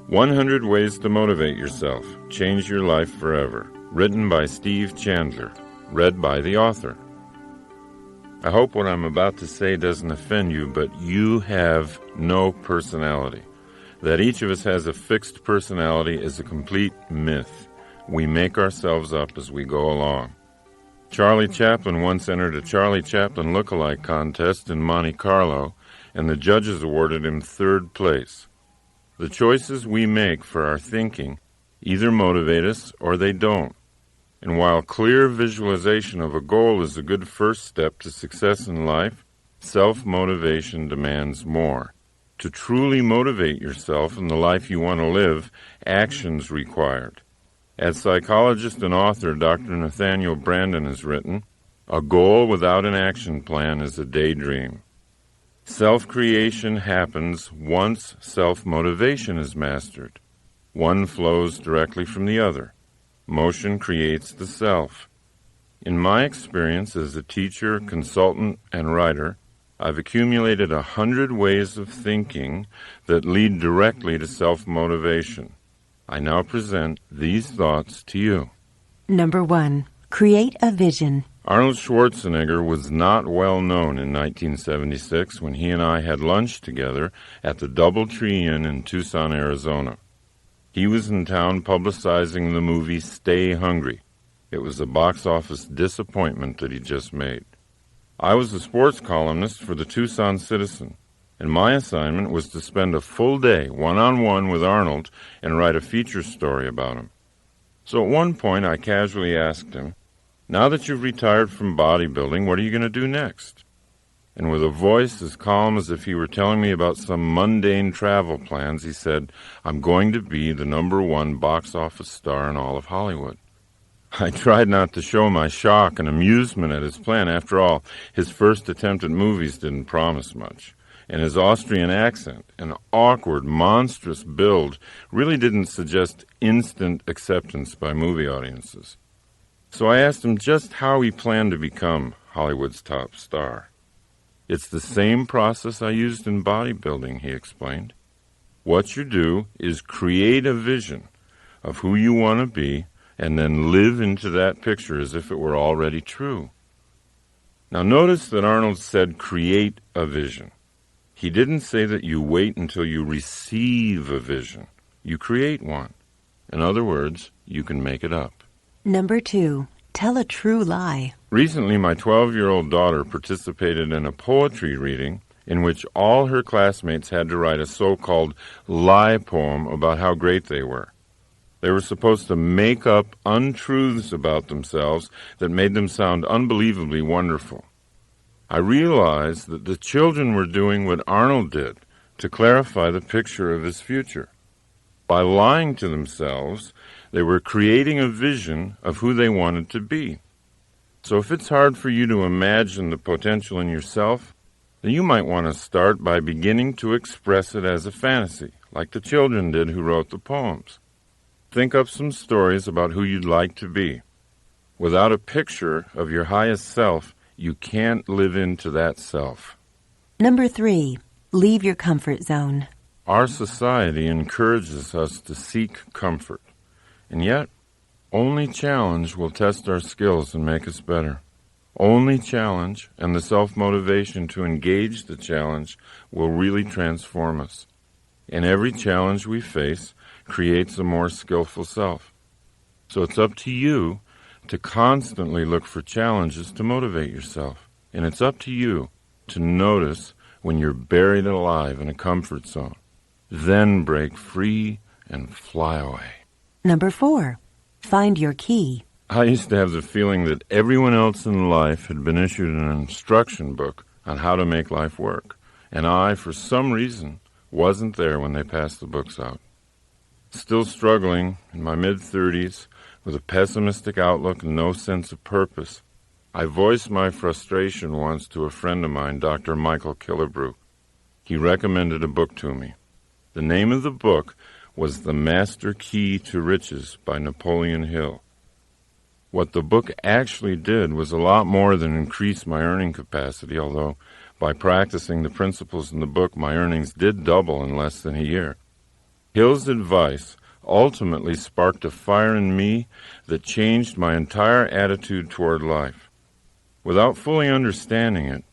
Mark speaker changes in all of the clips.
Speaker 1: 100 Ways to Motivate Yourself. Change Your Life Forever. Written by Steve Chandler. Read by the author. I hope what I'm about to say doesn't offend you, but you have no personality. That each of us has a fixed personality is a complete myth. We make ourselves up as we go along. Charlie Chaplin once entered a Charlie Chaplin look-alike contest in Monte Carlo, and the judges awarded him third place. The choices we make for our thinking either motivate us or they don't. And while clear visualization of a goal is a good first step to success in life, self-motivation demands more. To truly motivate yourself in the life you want to live, action's required. As psychologist and author Dr. Nathaniel Branden has written, a goal without an action plan is a daydream. Self-creation happens once self-motivation is mastered. One flows directly from the other. Motion creates the self. In my experience as a teacher, consultant, and writer, I've accumulated 100 ways of thinking that lead directly to self-motivation. I now present these thoughts to you. Number 1. Create a vision. Arnold Schwarzenegger was not well known in 1976 when he and I had lunch together at the Doubletree Inn in Tucson, Arizona. He was in town publicizing the movie Stay Hungry. It was a box office disappointment that he just made. I was a sports columnist for the Tucson Citizen, and my assignment was to spend a full day one-on-one with Arnold and write a feature story about him. So at one point I casually asked him, "Now that you've retired from bodybuilding, what are you going to do next?" And with a voice as calm as if he were telling me about some mundane travel plans, he said, "I'm going to be the #1 box office star in all of Hollywood." I tried not to show my shock and amusement at his plan. After all, his first attempt at movies didn't promise much, and his Austrian accent, an awkward, monstrous build, really didn't suggest instant acceptance by movie audiences. So I asked him just how he planned to become Hollywood's top star. "It's the same process I used in bodybuilding," he explained. "What you do is create a vision of who you want to be and then live into that picture as if it were already true." Now notice that Arnold said create a vision. He didn't say that you wait until you receive a vision. You create one. In other words, you can make it up. Number 2. Tell a true lie. Recently, my 12-year-old daughter participated in a poetry reading in which all her classmates had to write a so-called lie poem about how great they were. They were supposed to make up untruths about themselves that made them sound unbelievably wonderful. I realized that the children were doing what Arnold did to clarify the picture of his future. By lying to themselves, they were creating a vision of who they wanted to be. So if it's hard for you to imagine the potential in yourself, then you might want to start by beginning to express it as a fantasy, like the children did who wrote the poems. Think up some stories about who you'd like to be. Without a picture of your highest self, you can't live into that self. Number 3. Leave your comfort zone. Our society encourages us to seek comfort, and yet only challenge will test our skills and make us better. Only challenge and the self-motivation to engage the challenge will really transform us. And every challenge we face creates a more skillful self. So it's up to you to constantly look for challenges to motivate yourself. And it's up to you to notice when you're buried alive in a comfort zone. Then break free and fly away. Number 4. Find your key. I used to have the feeling that everyone else in life had been issued an instruction book on how to make life work, and I, for some reason, wasn't there when they passed the books out. Still struggling in my mid-30s with a pessimistic outlook and no sense of purpose, I voiced my frustration once to a friend of mine, Dr. Michael Killebrew. He recommended a book to me. The name of the book was The Master Key to Riches by Napoleon Hill. What the book actually did was a lot more than increase my earning capacity, although by practicing the principles in the book, my earnings did double in less than a year. Hill's advice ultimately sparked a fire in me that changed my entire attitude toward life. Without fully understanding it,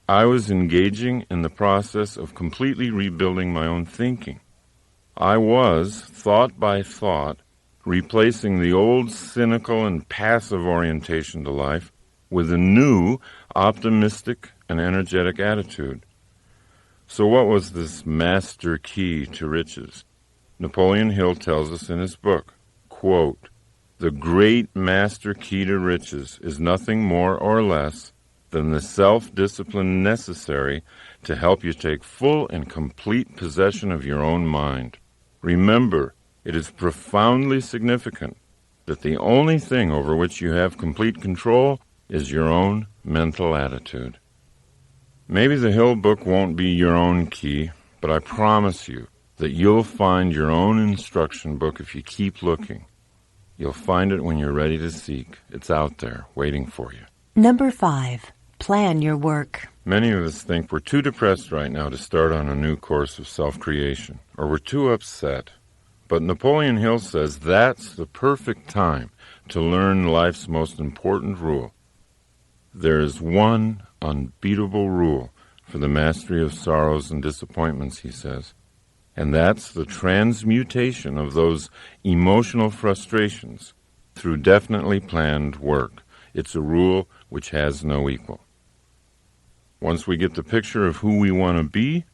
Speaker 1: I was engaging in the process of completely rebuilding my own thinking. I was, thought by thought, replacing the old cynical and passive orientation to life with a new, optimistic and energetic attitude. So what was this master key to riches? Napoleon Hill tells us in his book, quote, "The great master key to riches is nothing more or less than the self-discipline necessary to help you take full and complete possession of your own mind. Remember, it is profoundly significant that the only thing over which you have complete control is your own mental attitude." Maybe the Hill book won't be your own key, but I promise you that you'll find your own instruction book if you keep looking. You'll find it when you're ready to seek. It's out there, waiting for you.
Speaker 2: Number 5. Plan your work.
Speaker 1: Many of us think we're too depressed right now to start on a new course of self-creation, or we're too upset. But Napoleon Hill says that's the perfect time to learn life's most important rule. There is one unbeatable rule for the mastery of sorrows and disappointments, he says, and that's the transmutation of those emotional frustrations through definitely planned work. It's a rule which has no equal. Once we get the picture of who we want to be,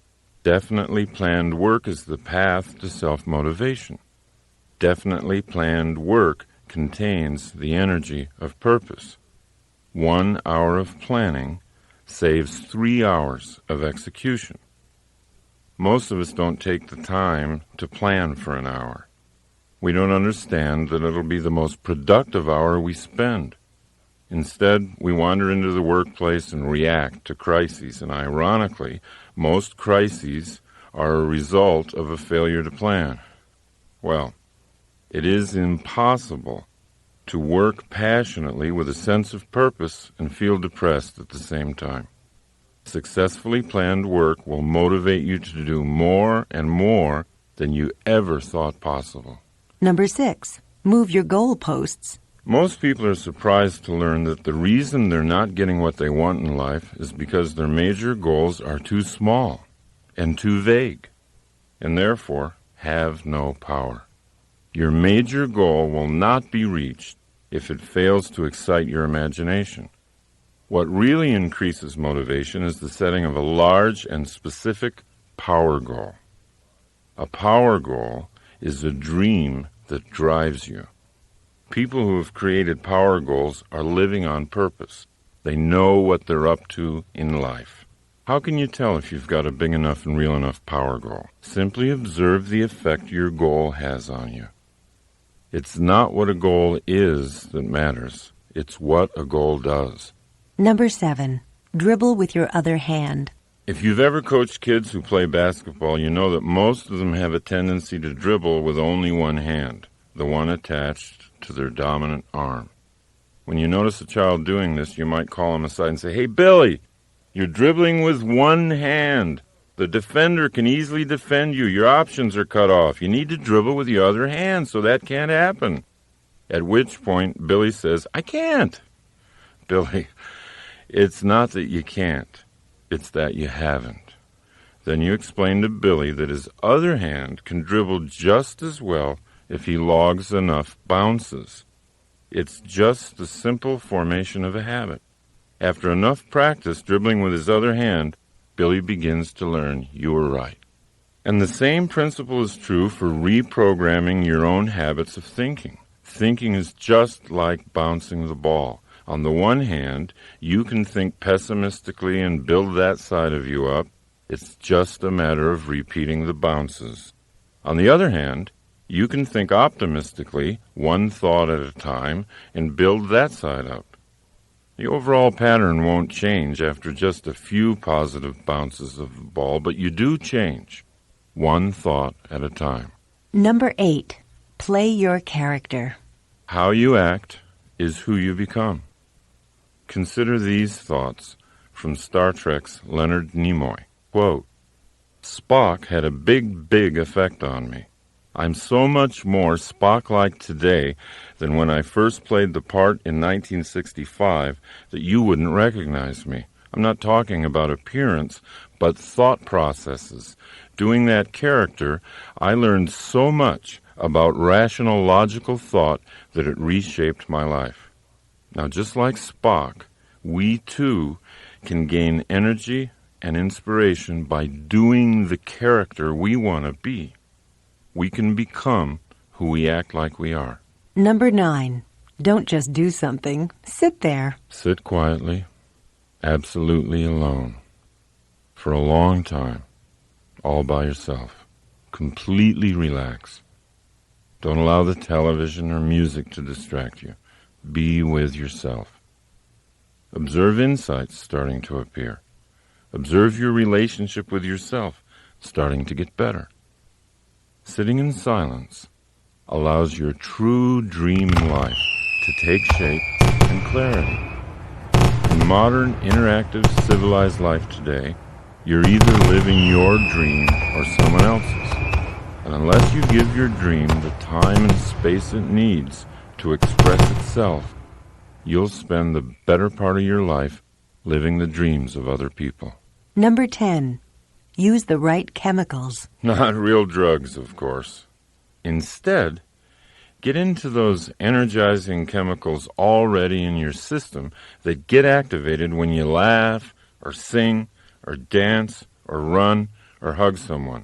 Speaker 1: definitely planned work is the path to self-motivation. Definitely planned work contains the energy of purpose. 1 hour of planning saves 3 hours of execution. Most of us don't take the time to plan for an hour. We don't understand that it'll be the most productive hour we spend. Instead, we wander into the workplace and react to crises, and ironically, most crises are a result of a failure to plan. Well, it is impossible to work passionately with a sense of purpose and feel depressed at the same time. Successfully planned work will motivate you to do more and more than you ever thought possible.
Speaker 2: Number 6. Move your goalposts.
Speaker 1: Most people are surprised to learn that the reason they're not getting what they want in life is because their major goals are too small and too vague, and therefore have no power. Your major goal will not be reached if it fails to excite your imagination. What really increases motivation is the setting of a large and specific power goal. A power goal is a dream that drives you. People who have created power goals are living on purpose. They know what they're up to in life. How can you tell if you've got a big enough and real enough power goal? Simply observe the effect your goal has on you. It's not what a goal is that matters. It's what a goal does.
Speaker 2: Number 7. Dribble with your other hand.
Speaker 1: If you've ever coached kids who play basketball, you know that most of them have a tendency to dribble with only one hand, the one attached to their dominant arm. When you notice a child doing this, you might call him aside and say, "Hey, Billy, you're dribbling with one hand. The defender can easily defend you. Your options are cut off. You need to dribble with your other hand, so that can't happen." At which point, Billy says, "I can't." Billy, it's not that you can't. It's that you haven't. Then you explain to Billy that his other hand can dribble just as well if he logs enough bounces. It's just the simple formation of a habit. After enough practice dribbling with his other hand, Billy begins to learn you were right. And the same principle is true for reprogramming your own habits of thinking. Thinking is just like bouncing the ball. On the one hand, you can think pessimistically and build that side of you up. It's just a matter of repeating the bounces. On the other hand, you can think optimistically, one thought at a time, and build that side up. The overall pattern won't change after just a few positive bounces of the ball, but you do change, one thought at a time.
Speaker 2: Number 8. Play your character.
Speaker 1: How you act is who you become. Consider these thoughts from Star Trek's Leonard Nimoy. Quote, "Spock had a big effect on me. I'm so much more Spock-like today than when I first played the part in 1965 that you wouldn't recognize me. I'm not talking about appearance, but thought processes. Doing that character, I learned so much about rational, logical thought that it reshaped my life. Now, just like Spock, we too can gain energy and inspiration by doing the character we want to be. We can become who we act like we are.
Speaker 2: Number 9. Don't just do something. Sit there.
Speaker 1: Sit quietly, absolutely alone, for a long time, all by yourself. Completely relax. Don't allow the television or music to distract you. Be with yourself. Observe insights starting to appear. Observe your relationship with yourself starting to get better. Sitting in silence allows your true dream life to take shape and clarity. In modern, interactive, civilized life today, you're either living your dream or someone else's. And unless you give your dream the time and space it needs to express itself, you'll spend the better part of your life living the dreams of other people.
Speaker 2: Number 10. Use the right chemicals.
Speaker 1: Not real drugs, of course. Instead, get into those energizing chemicals already in your system that get activated when you laugh, or sing, or dance, or run, or hug someone.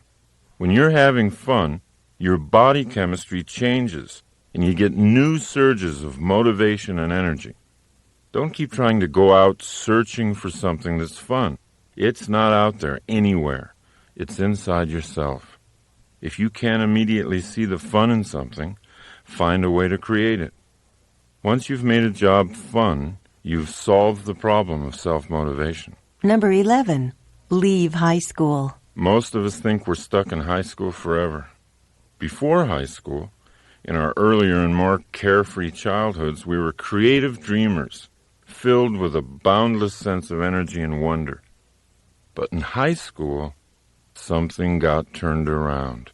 Speaker 1: When you're having fun, your body chemistry changes, and you get new surges of motivation and energy. Don't keep trying to go out searching for something that's fun. It's not out there anywhere. It's inside yourself. If you can't immediately see the fun in something, find a way to create it. Once you've made a job fun, you've solved the problem of self-motivation.
Speaker 2: Number 11. Leave high school.
Speaker 1: Most of us think we're stuck in high school forever. Before high school, in our earlier and more carefree childhoods, we were creative dreamers, filled with a boundless sense of energy and wonder. But in high school, something got turned around.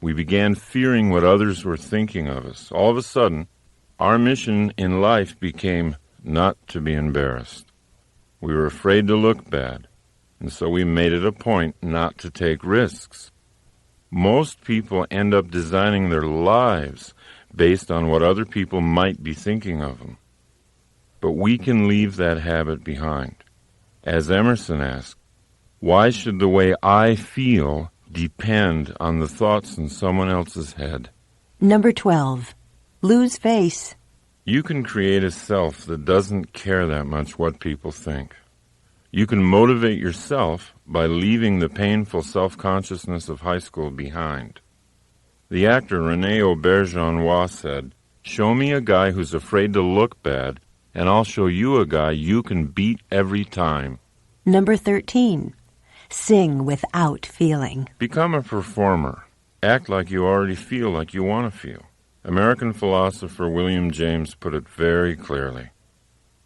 Speaker 1: We began fearing what others were thinking of us. All of a sudden, our mission in life became not to be embarrassed. We were afraid to look bad, and so we made it a point not to take risks. Most people end up designing their lives based on what other people might be thinking of them. But we can leave that habit behind. As Emerson asked, why should the way I feel depend on the thoughts in someone else's head?
Speaker 2: Number 12. Lose face.
Speaker 1: You can create a self that doesn't care that much what people think. You can motivate yourself by leaving the painful self-consciousness of high school behind. The actor René Auberjonois said, "Show me a guy who's afraid to look bad, and I'll show you a guy you can beat every time."
Speaker 2: Number 13. Sing without feeling.
Speaker 1: Become a performer. Act like you already feel like you want to feel. American philosopher William James put it very clearly.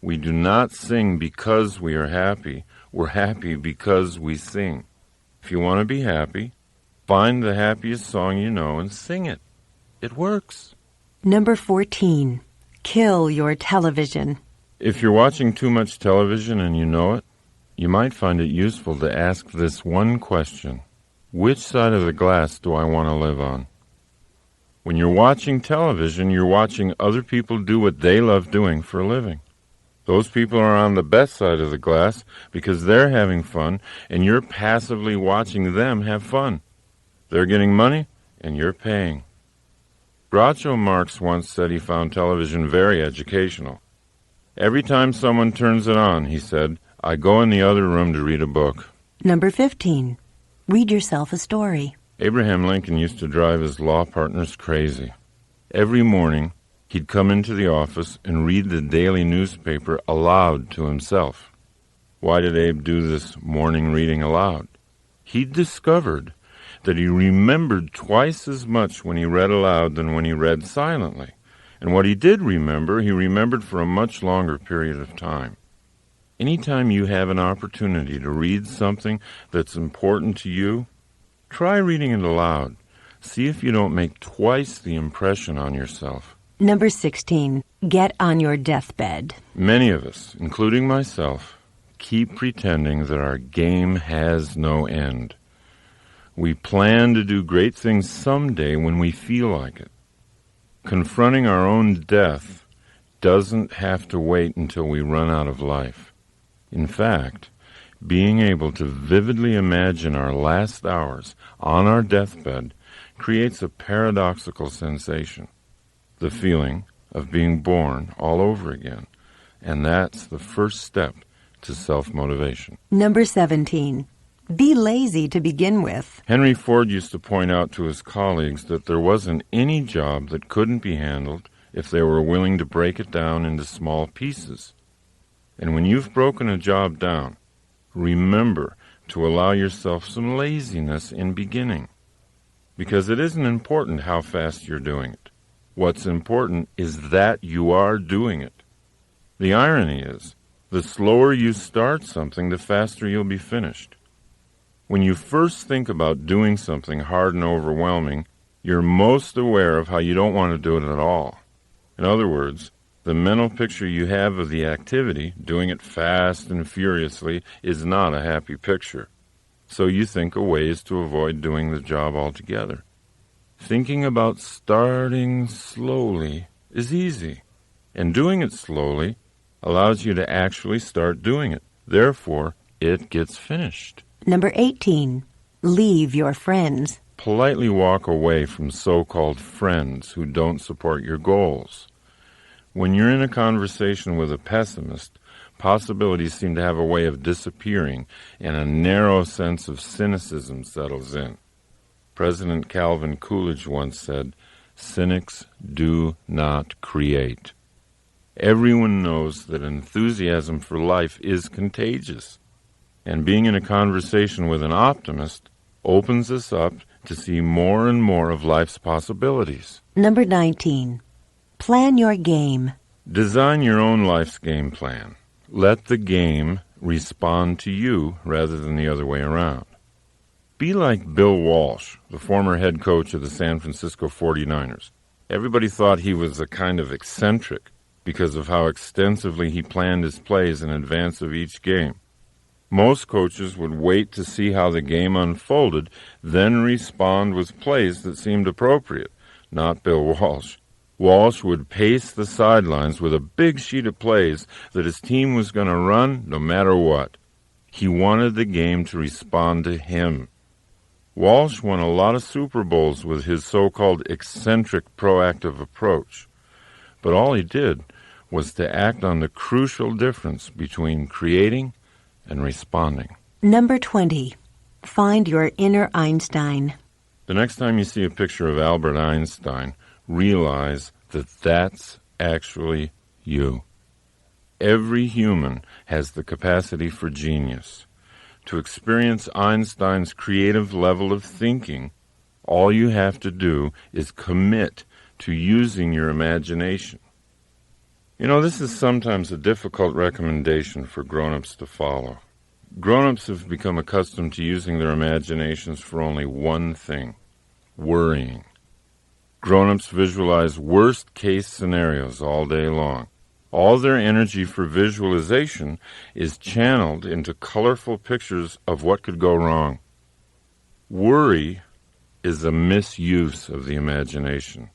Speaker 1: We do not sing because we are happy. We're happy because we sing. If you want to be happy, find the happiest song you know and sing it. It works.
Speaker 2: Number 14. Kill your television.
Speaker 1: If you're watching too much television and you know it, you might find it useful to ask this one question. Which side of the glass do I want to live on? When you're watching television, you're watching other people do what they love doing for a living. Those people are on the best side of the glass because they're having fun, and you're passively watching them have fun. They're getting money, and you're paying. Groucho Marx once said he found television very educational. Every time someone turns it on, he said, I go in the other room to read a book.
Speaker 2: Number 15. Read yourself a story.
Speaker 1: Abraham Lincoln used to drive his law partners crazy. Every morning, he'd come into the office and read the daily newspaper aloud to himself. Why did Abe do this morning reading aloud? He'd discovered that he remembered twice as much when he read aloud than when he read silently. And what he did remember, he remembered for a much longer period of time. Anytime you have an opportunity to read something that's important to you, try reading it aloud. See if you don't make twice the impression on yourself.
Speaker 2: Number 16. Get on your deathbed.
Speaker 1: Many of us, including myself, keep pretending that our game has no end. We plan to do great things someday when we feel like it. Confronting our own death doesn't have to wait until we run out of life. In fact, being able to vividly imagine our last hours on our deathbed creates a paradoxical sensation, the feeling of being born all over again. And that's the first step to self-motivation.
Speaker 2: Number 17. Be lazy to begin with.
Speaker 1: Henry Ford used to point out to his colleagues that there wasn't any job that couldn't be handled if they were willing to break it down into small pieces. And when you've broken a job down, remember to allow yourself some laziness in beginning. Because it isn't important how fast you're doing it. What's important is that you are doing it. The irony is, the slower you start something, the faster you'll be finished. When you first think about doing something hard and overwhelming, you're most aware of how you don't want to do it at all. In other words, the mental picture you have of the activity, doing it fast and furiously, is not a happy picture. So you think of ways to avoid doing the job altogether. Thinking about starting slowly is easy, and doing it slowly allows you to actually start doing it. Therefore, it gets finished.
Speaker 2: Number 18. Leave your friends.
Speaker 1: Politely walk away from so-called friends who don't support your goals. When you're in a conversation with a pessimist, possibilities seem to have a way of disappearing, and a narrow sense of cynicism settles in. President Calvin Coolidge once said, "Cynics do not create." Everyone knows that enthusiasm for life is contagious, and being in a conversation with an optimist opens us up to see more and more of life's possibilities.
Speaker 2: Number 19. Plan your game.
Speaker 1: Design your own life's game plan. Let the game respond to you rather than the other way around. Be like Bill Walsh, the former head coach of the San Francisco 49ers. Everybody thought he was a kind of eccentric because of how extensively he planned his plays in advance of each game. Most coaches would wait to see how the game unfolded, then respond with plays that seemed appropriate. Not Bill Walsh. Walsh would pace the sidelines with a big sheet of plays that his team was going to run no matter what. He wanted the game to respond to him. Walsh won a lot of Super Bowls with his so-called eccentric proactive approach. But all he did was to act on the crucial difference between creating and responding.
Speaker 2: Number 20. Find your inner Einstein.
Speaker 1: The next time you see a picture of Albert Einstein, realize that that's actually you. Every human has the capacity for genius. To experience Einstein's creative level of thinking, all you have to do is commit to using your imagination. You know, this is sometimes a difficult recommendation for grown-ups to follow. Grown-ups have become accustomed to using their imaginations for only one thing: worrying. Grown-ups visualize worst-case scenarios all day long. All their energy for visualization is channeled into colorful pictures of what could go wrong. Worry is a misuse of the imagination.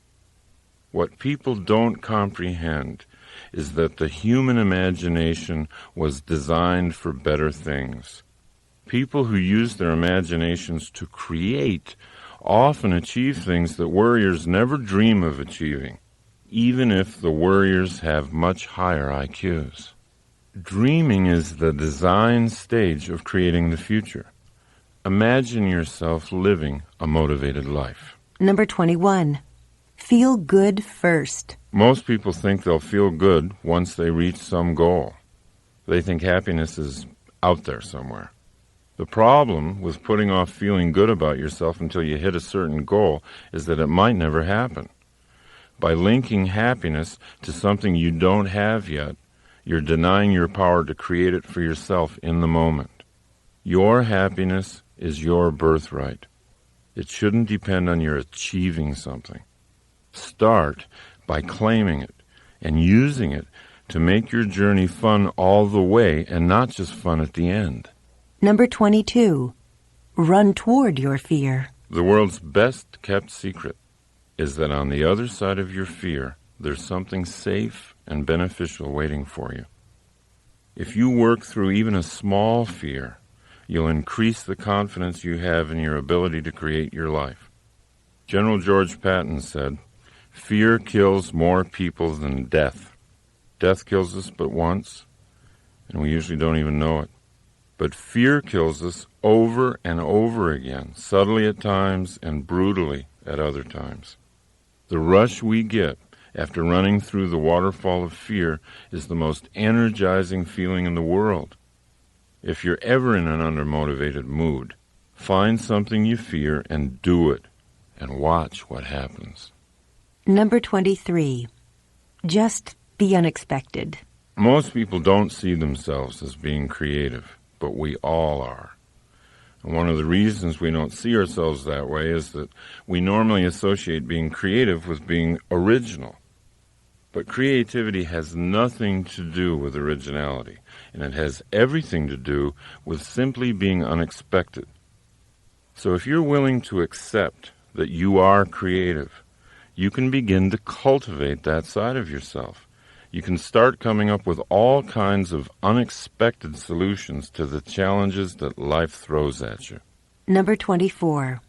Speaker 1: What people don't comprehend is that the human imagination was designed for better things. People who use their imaginations to create often achieve things that worriers never dream of achieving, even if the worriers have much higher IQs. Dreaming is the design stage of creating the future. Imagine yourself living a motivated life.
Speaker 2: Number 21. Feel good first.
Speaker 1: Most people think they'll feel good once they reach some goal. They think happiness is out there somewhere. The problem with putting off feeling good about yourself until you hit a certain goal is that it might never happen. By linking happiness to something you don't have yet, you're denying your power to create it for yourself in the moment. Your happiness is your birthright. It shouldn't depend on your achieving something. Start by claiming it and using it to make your journey fun all the way and not just fun at the end.
Speaker 2: Number 22. Run toward your fear.
Speaker 1: The world's best kept secret is that on the other side of your fear, there's something safe and beneficial waiting for you. If you work through even a small fear, you'll increase the confidence you have in your ability to create your life. General George Patton said, "Fear kills more people than death. Death kills us but once, and we usually don't even know it. But fear kills us over and over again, subtly at times and brutally at other times. The rush we get after running through the waterfall of fear is the most energizing feeling in the world. If you're ever in an undermotivated mood, find something you fear and do it, and watch what happens."
Speaker 2: Number 23. Just be unexpected.
Speaker 1: Most people don't see themselves as being creative, but we all are. And one of the reasons we don't see ourselves that way is that we normally associate being creative with being original. But creativity has nothing to do with originality, and it has everything to do with simply being unexpected. So if you're willing to accept that you are creative, you can begin to cultivate that side of yourself. You can start coming up with all kinds of unexpected solutions to the challenges that life throws at you.
Speaker 2: Number 24.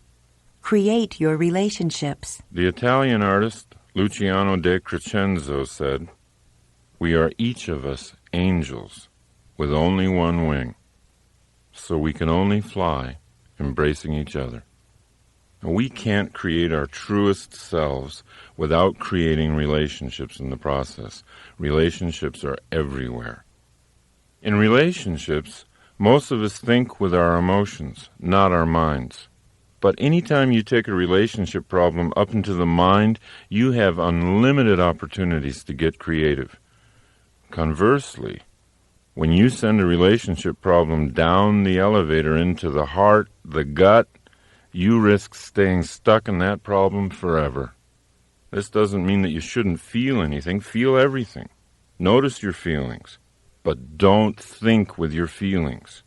Speaker 2: Create your relationships.
Speaker 1: The Italian artist Luciano de Crescenzo said, "We are each of us angels with only one wing, so we can only fly embracing each other." And we can't create our truest selves without creating relationships in the process. Relationships are everywhere. In relationships, most of us think with our emotions, not our minds. But anytime you take a relationship problem up into the mind, you have unlimited opportunities to get creative. Conversely, when you send a relationship problem down the elevator into the heart, the gut, you risk staying stuck in that problem forever. This doesn't mean that you shouldn't feel anything. Feel everything. Notice your feelings, but don't think with your feelings.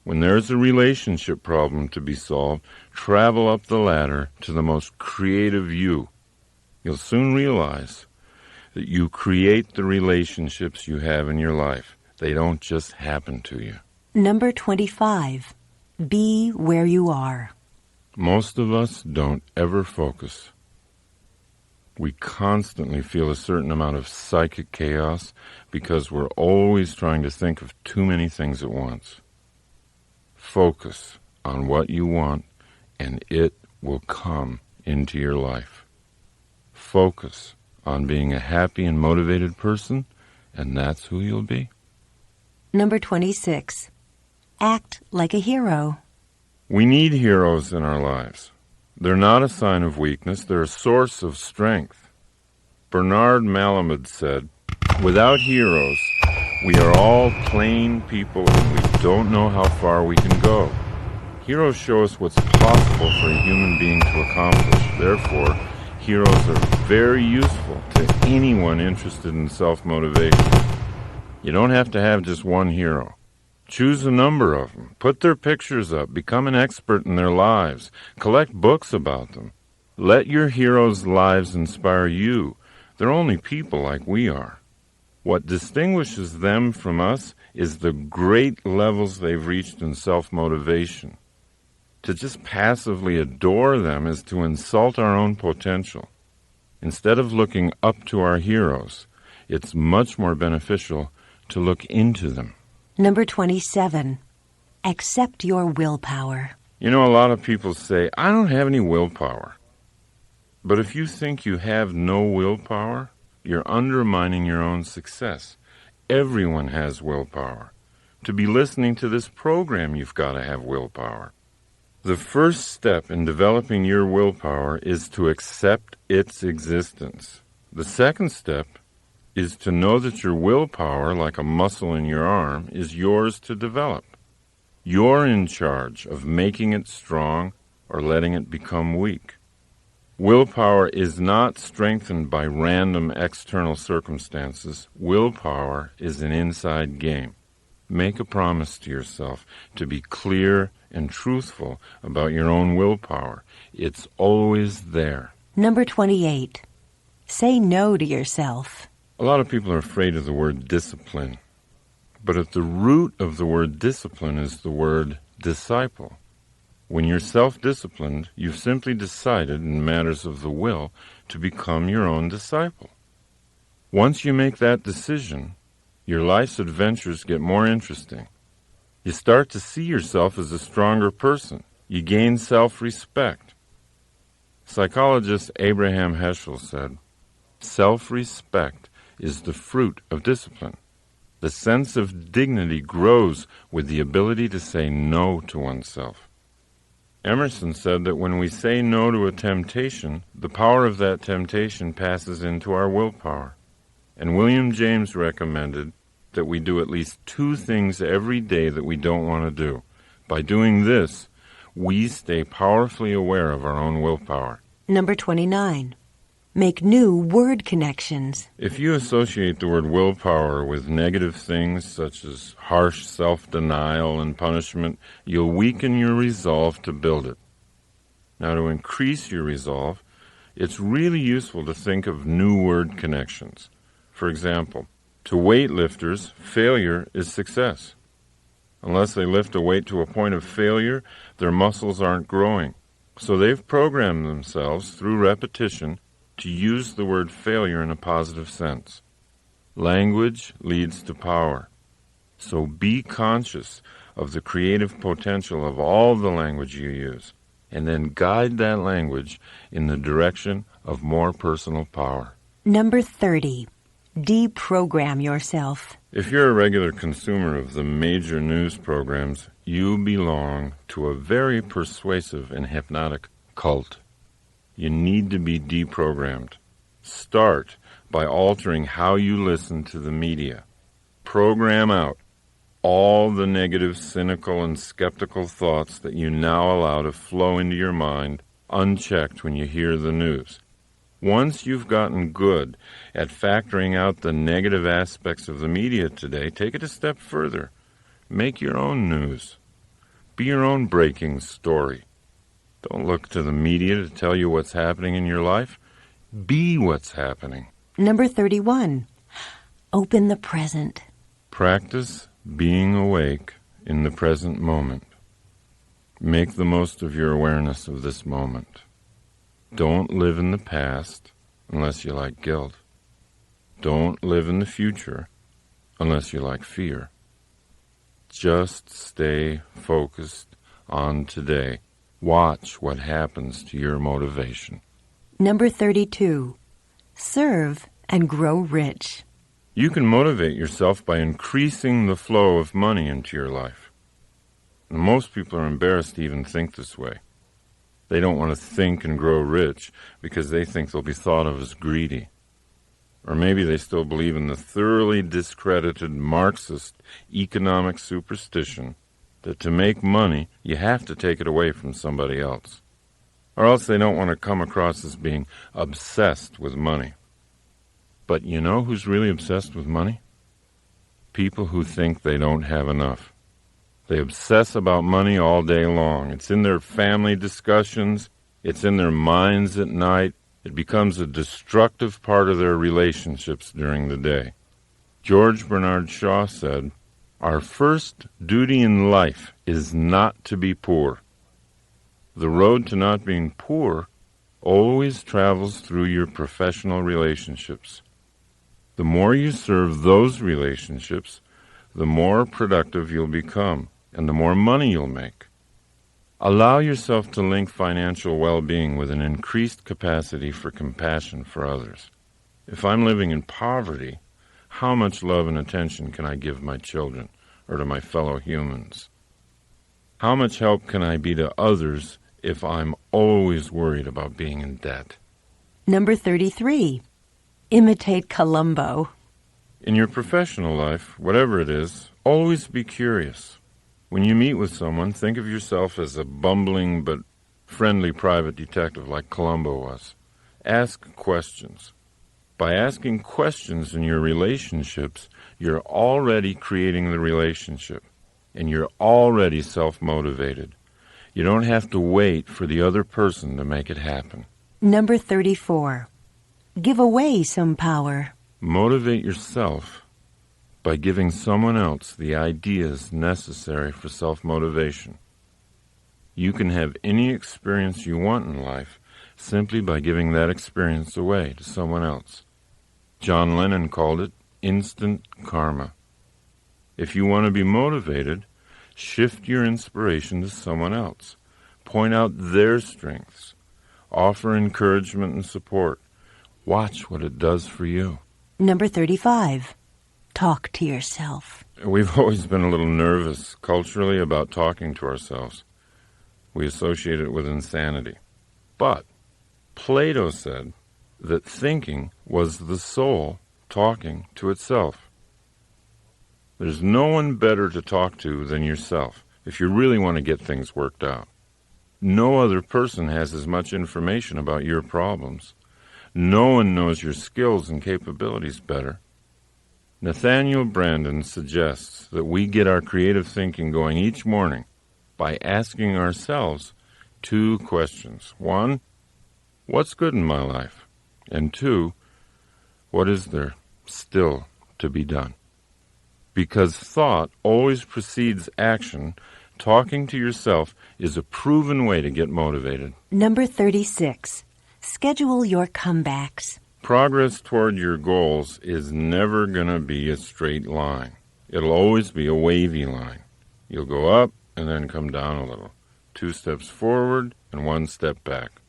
Speaker 1: When there's a relationship problem to be solved, travel up the ladder to the most creative you. You'll soon realize that you create the relationships you have in your life. They don't just happen to you.
Speaker 2: Number 25. Be where you are.
Speaker 1: Most of us don't ever focus. We constantly feel a certain amount of psychic chaos because we're always trying to think of too many things at once. Focus on what you want, and it will come into your life. Focus on being a happy and motivated person, and that's who you'll be.
Speaker 2: Number 26. Act like a hero.
Speaker 1: We need heroes in our lives. They're not a sign of weakness, they're a source of strength. Bernard Malamud said, "Without heroes, we are all plain people and we don't know how far we can go. Heroes show us what's possible for a human being to accomplish. Therefore, heroes are very useful to anyone interested in self-motivation. You don't have to have just one hero. Choose a number of them. Put their pictures up. Become an expert in their lives. Collect books about them. Let your heroes' lives inspire you. They're only people like we are. What distinguishes them from us is the great levels they've reached in self-motivation. To just passively adore them is to insult our own potential. Instead of looking up to our heroes, it's much more beneficial to look into them."
Speaker 2: Number 27. Accept your willpower.
Speaker 1: You know, a lot of people say, "I don't have any willpower." But if you think you have no willpower, you're undermining your own success. Everyone has willpower. To be listening to this program, you've got to have willpower. The first step in developing your willpower is to accept its existence. The second step is to know that your willpower, like a muscle in your arm, is yours to develop. You're in charge of making it strong or letting it become weak. Willpower is not strengthened by random external circumstances. Willpower is an inside game. Make a promise to yourself to be clear and truthful about your own willpower. It's always there.
Speaker 2: Number 28. Say no to yourself.
Speaker 1: A lot of people are afraid of the word discipline. But at the root of the word discipline is the word disciple. When you're self-disciplined, you've simply decided in matters of the will to become your own disciple. Once you make that decision, your life's adventures get more interesting. You start to see yourself as a stronger person. You gain self-respect. Psychologist Abraham Heschel said, "Self-respect is the fruit of discipline. The sense of dignity grows with the ability to say no to oneself." Emerson said that when we say no to a temptation, the power of that temptation passes into our willpower. And William James recommended that we do at least 2 things every day that we don't want to do. By doing this, we stay powerfully aware of our own willpower.
Speaker 2: Number 29. Make new word connections.
Speaker 1: If you associate the word willpower with negative things such as harsh self-denial and punishment, you'll weaken your resolve to build it. Now, to increase your resolve, it's really useful to think of new word connections. For example, to weightlifters, failure is success. Unless they lift a weight to a point of failure, their muscles aren't growing. So they've programmed themselves through repetition to use the word failure in a positive sense. Language leads to power. So be conscious of the creative potential of all the language you use, and then guide that language in the direction of more personal power.
Speaker 2: Number 30. Deprogram yourself.
Speaker 1: If you're a regular consumer of the major news programs, you belong to a very persuasive and hypnotic cult. You need to be deprogrammed. Start by altering how you listen to the media. Program out all the negative, cynical, and skeptical thoughts that you now allow to flow into your mind unchecked when you hear the news. Once you've gotten good at factoring out the negative aspects of the media today, take it a step further. Make your own news. Be your own breaking story. Don't look to the media to tell you what's happening in your life. Be what's happening.
Speaker 2: Number 31. Open the present.
Speaker 1: Practice being awake in the present moment. Make the most of your awareness of this moment. Don't live in the past unless you like guilt. Don't live in the future unless you like fear. Just stay focused on today. Watch what happens to your motivation.
Speaker 2: Number 32. Serve and grow rich.
Speaker 1: You can motivate yourself by increasing the flow of money into your life. And most people are embarrassed to even think this way. They don't want to think and grow rich because they think they'll be thought of as greedy. Or maybe they still believe in the thoroughly discredited Marxist economic superstition that to make money, you have to take it away from somebody else. Or else they don't want to come across as being obsessed with money. But you know who's really obsessed with money? People who think they don't have enough. They obsess about money all day long. It's in their family discussions. It's in their minds at night. It becomes a destructive part of their relationships during the day. George Bernard Shaw said, "Our first duty in life is not to be poor. The road to not being poor always travels through your professional relationships. The more you serve those relationships, the more productive you'll become, and the more money you'll make. Allow yourself to link financial well-being with an increased capacity for compassion for others. If I'm living in poverty, how much love and attention can I give my children or to my fellow humans? How much help can I be to others if I'm always worried about being in debt?"
Speaker 2: Number 33. Imitate Columbo.
Speaker 1: In your professional life, whatever it is, always be curious. When you meet with someone, think of yourself as a bumbling but friendly private detective like Columbo was. Ask questions. By asking questions in your relationships, you're already creating the relationship, and you're already self-motivated. You don't have to wait for the other person to make it happen.
Speaker 2: Number 34. Give away some power.
Speaker 1: Motivate yourself by giving someone else the ideas necessary for self-motivation. You can have any experience you want in life simply by giving that experience away to someone else. John Lennon called it instant karma. If you want to be motivated, shift your inspiration to someone else. Point out their strengths. Offer encouragement and support. Watch what it does for you.
Speaker 2: Number 35. Talk to yourself.
Speaker 1: We've always been a little nervous culturally about talking to ourselves. We associate it with insanity. But Plato said that thinking was the soul talking to itself. There's no one better to talk to than yourself if you really want to get things worked out. No other person has as much information about your problems. No one knows your skills and capabilities better. Nathaniel Branden suggests that we get our creative thinking going each morning by asking ourselves 2 questions. 1, what's good in my life? And 2, what is there still to be done? Because thought always precedes action, talking to yourself is a proven way to get motivated.
Speaker 2: Number 36. Schedule your comebacks.
Speaker 1: Progress toward your goals is never going to be a straight line. It'll always be a wavy line. You'll go up and then come down a little. 2 steps forward and 1 step back.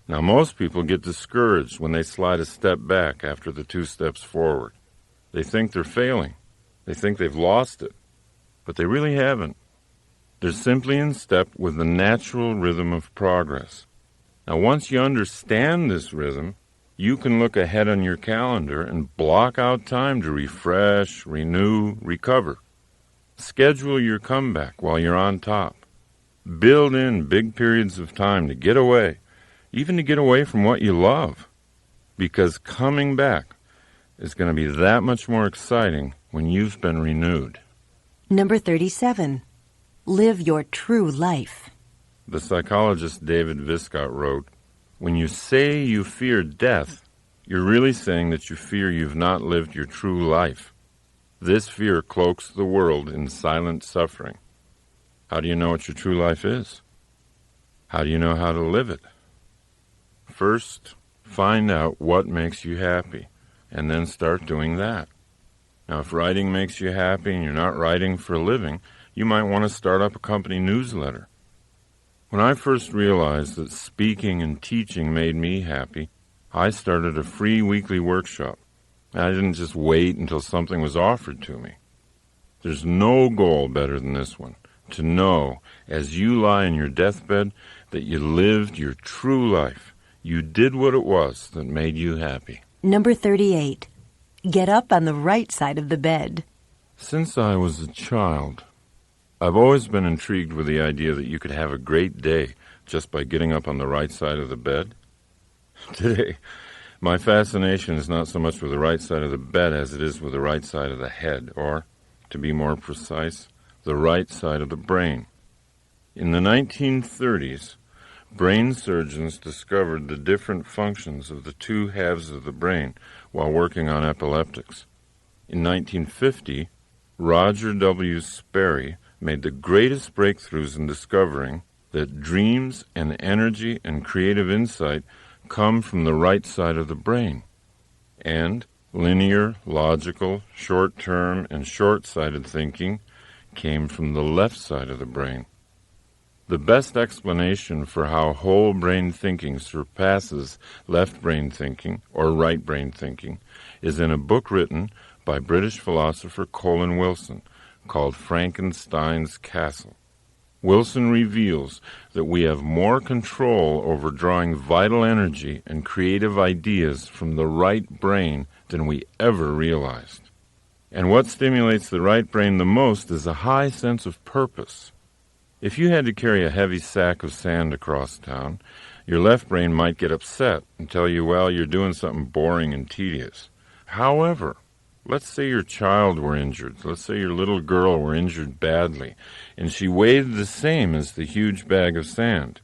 Speaker 1: Now, most people get discouraged when they slide a step back after the 2 steps forward. They think they're failing. They think they've lost it. But they really haven't. They're simply in step with the natural rhythm of progress. Now, once you understand this rhythm, you can look ahead on your calendar and block out time to refresh, renew, recover. Schedule your comeback while you're on top. Build in big periods of time to get away, even to get away from what you love, because coming back is going to be that much more exciting when you've been renewed.
Speaker 2: Number 37. Live your true life.
Speaker 1: The psychologist David Viscott wrote, "When you say you fear death, you're really saying that you fear you've not lived your true life. This fear cloaks the world in silent suffering." How do you know what your true life is? How do you know how to live it? First, find out what makes you happy, and then start doing that. Now, if writing makes you happy and you're not writing for a living, you might want to start up a company newsletter. When I first realized that speaking and teaching made me happy, I started a free weekly workshop. I didn't just wait until something was offered to me. There's no goal better than this one, to know as you lie in your deathbed that you lived your true life. You did what it was that made you happy.
Speaker 2: Number 38. Get up on the right side of the bed.
Speaker 1: Since I was a child, I've always been intrigued with the idea that you could have a great day just by getting up on the right side of the bed. Today, my fascination is not so much with the right side of the bed as it is with the right side of the head, or, to be more precise, the right side of the brain. In the 1930s, brain surgeons discovered the different functions of the 2 halves of the brain while working on epileptics. In 1950, Roger W. Sperry made the greatest breakthroughs in discovering that dreams and energy and creative insight come from the right side of the brain, and linear, logical, short-term, and short-sighted thinking came from the left side of the brain. The best explanation for how whole brain thinking surpasses left brain thinking or right brain thinking is in a book written by British philosopher Colin Wilson called Frankenstein's Castle. Wilson reveals that we have more control over drawing vital energy and creative ideas from the right brain than we ever realized. And what stimulates the right brain the most is a high sense of purpose. If you had to carry a heavy sack of sand across town, your left brain might get upset and tell you, well, you're doing something boring and tedious. However, let's say your child were injured. Let's say your little girl were injured badly, and she weighed the same as the huge bag of sand.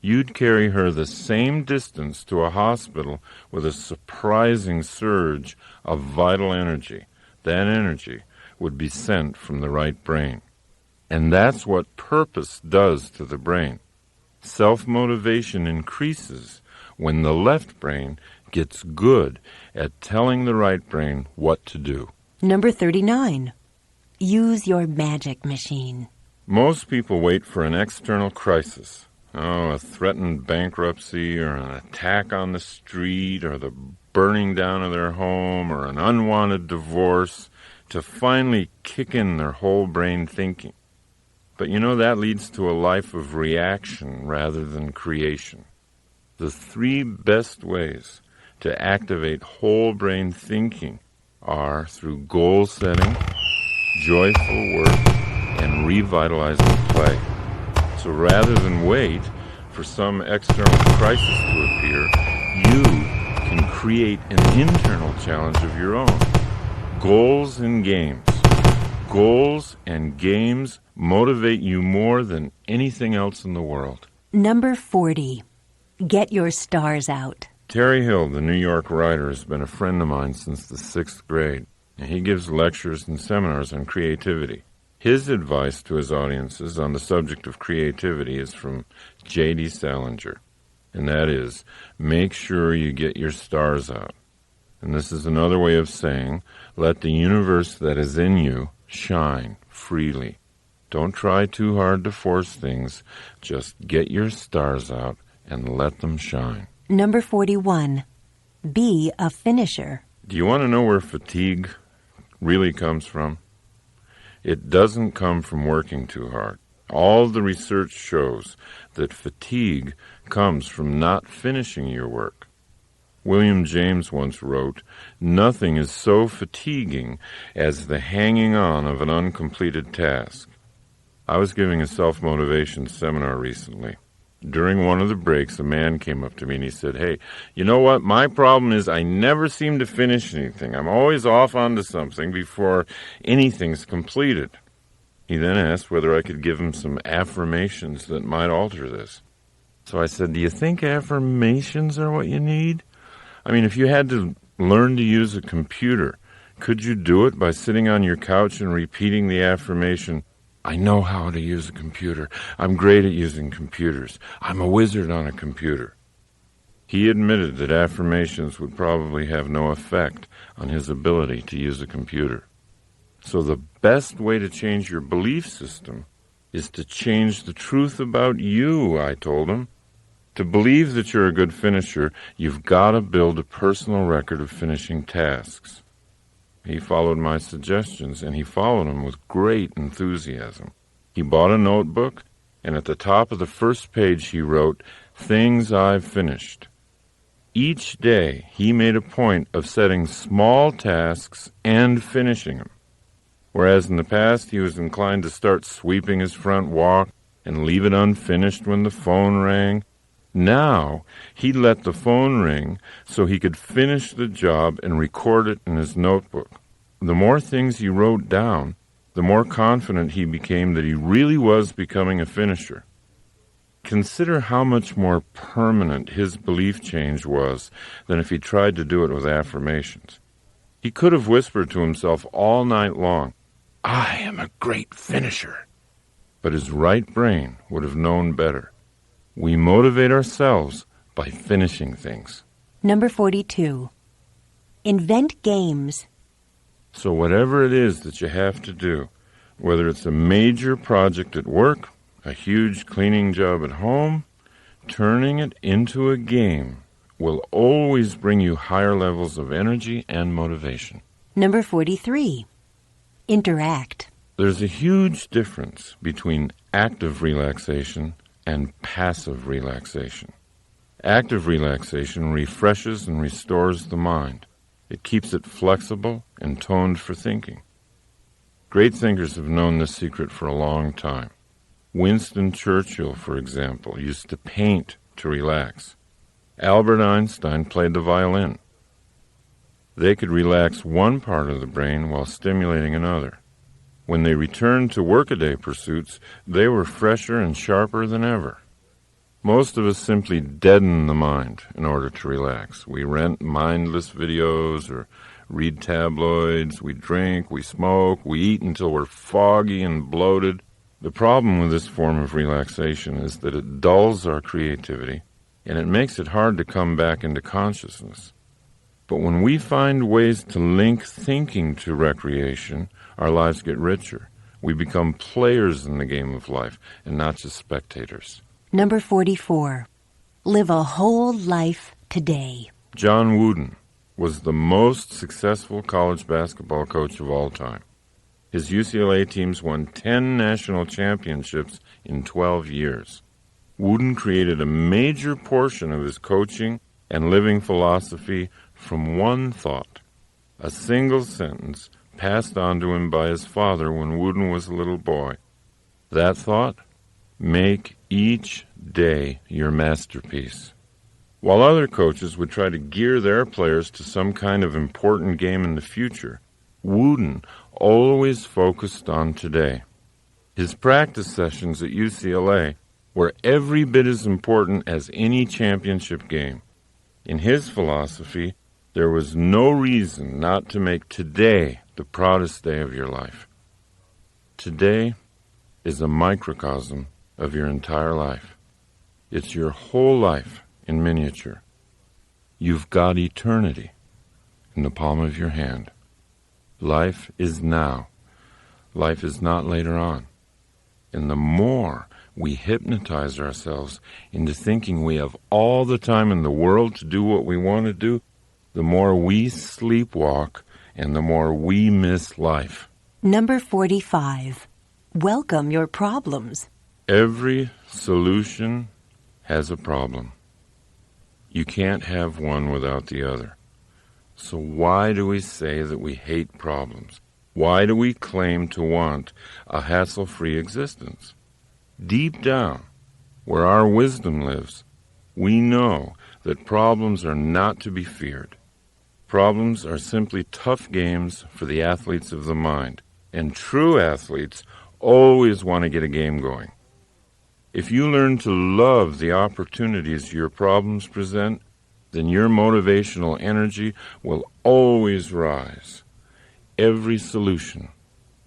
Speaker 1: You'd carry her the same distance to a hospital with a surprising surge of vital energy. That energy would be sent from the right brain. And that's what purpose does to the brain. Self-motivation increases when the left brain gets good at telling the right brain what to do.
Speaker 2: Number 39. Use your magic machine.
Speaker 1: Most people wait for an external crisis. A threatened bankruptcy or an attack on the street or the burning down of their home or an unwanted divorce to finally kick in their whole brain thinking. But that leads to a life of reaction rather than creation. The 3 best ways to activate whole brain thinking are through goal setting, joyful work, and revitalizing play. So rather than wait for some external crisis to appear, you can create an internal challenge of your own. Goals and games. Goals and games motivate you more than anything else in the world.
Speaker 2: Number 40. Get your stars out.
Speaker 1: Terry Hill, the New York writer, has been a friend of mine since the 6th grade, and he gives lectures and seminars on creativity. His advice to his audiences on the subject of creativity is from J.D. Salinger, and that is, make sure you get your stars out. And this is another way of saying, let the universe that is in you shine freely. Don't try too hard to force things. Just get your stars out and let them shine.
Speaker 2: Number 41. Be a finisher.
Speaker 1: Do you want to know where fatigue really comes from? It doesn't come from working too hard. All the research shows that fatigue comes from not finishing your work. William James once wrote, "Nothing is so fatiguing as the hanging on of an uncompleted task." I was giving a self-motivation seminar recently. During one of the breaks, a man came up to me and he said, "Hey, you know what? My problem is I never seem to finish anything. I'm always off onto something before anything's completed." He then asked whether I could give him some affirmations that might alter this. So I said, "Do you think affirmations are what you need? I mean, if you had to learn to use a computer, could you do it by sitting on your couch and repeating the affirmation, 'I know how to use a computer. I'm great at using computers. I'm a wizard on a computer'?" He admitted that affirmations would probably have no effect on his ability to use a computer. So the best way to change your belief system is to change the truth about you, I told him. To believe that you're a good finisher, you've got to build a personal record of finishing tasks. He followed my suggestions, and he followed them with great enthusiasm. He bought a notebook, and at the top of the first page he wrote, "Things I've finished." Each day he made a point of setting small tasks and finishing them. Whereas in the past he was inclined to start sweeping his front walk and leave it unfinished when the phone rang, now he let the phone ring so he could finish the job and record it in his notebook. The more things he wrote down, the more confident he became that he really was becoming a finisher. Consider how much more permanent his belief change was than if he tried to do it with affirmations. He could have whispered to himself all night long, "I am a great finisher." But his right brain would have known better. We motivate ourselves by finishing things.
Speaker 2: Number 42. Invent games.
Speaker 1: So whatever it is that you have to do, whether it's a major project at work, a huge cleaning job at home, turning it into a game will always bring you higher levels of energy and motivation.
Speaker 2: Number 43. Interact.
Speaker 1: There's a huge difference between active relaxation and passive relaxation. Active relaxation refreshes and restores the mind. It keeps it flexible and toned for thinking. Great thinkers have known this secret for a long time. Winston Churchill, for example, used to paint to relax. Albert Einstein played the violin. They could relax one part of the brain while stimulating another. When they returned to workaday pursuits, they were fresher and sharper than ever. Most of us simply deaden the mind in order to relax. We rent mindless videos or read tabloids, we drink, we smoke, we eat until we're foggy and bloated. The problem with this form of relaxation is that it dulls our creativity and it makes it hard to come back into consciousness. But when we find ways to link thinking to recreation, our lives get richer. We become players in the game of life and not just spectators.
Speaker 2: Number 44. Live a whole life today.
Speaker 1: John Wooden was the most successful college basketball coach of all time. His UCLA teams won 10 national championships in 12 years. Wooden created a major portion of his coaching and living philosophy from one thought, a single sentence passed on to him by his father when Wooden was a little boy. That thought? Make each day your masterpiece. While other coaches would try to gear their players to some kind of important game in the future, Wooden always focused on today. His practice sessions at UCLA were every bit as important as any championship game. In his philosophy, there was no reason not to make today the proudest day of your life. Today is a microcosm of your entire life. It's your whole life in miniature. You've got eternity in the palm of your hand. Life is now. Life is not later on. And the more we hypnotize ourselves into thinking we have all the time in the world to do what we want to do, the more we sleepwalk and the more we miss life.
Speaker 2: Number 45. Welcome your problems.
Speaker 1: Every solution has a problem. You can't have one without the other. So why do we say that we hate problems? Why do we claim to want a hassle-free existence? Deep down, where our wisdom lives, we know that problems are not to be feared. Problems are simply tough games for the athletes of the mind, and true athletes always want to get a game going. If you learn to love the opportunities your problems present, then your motivational energy will always rise. Every solution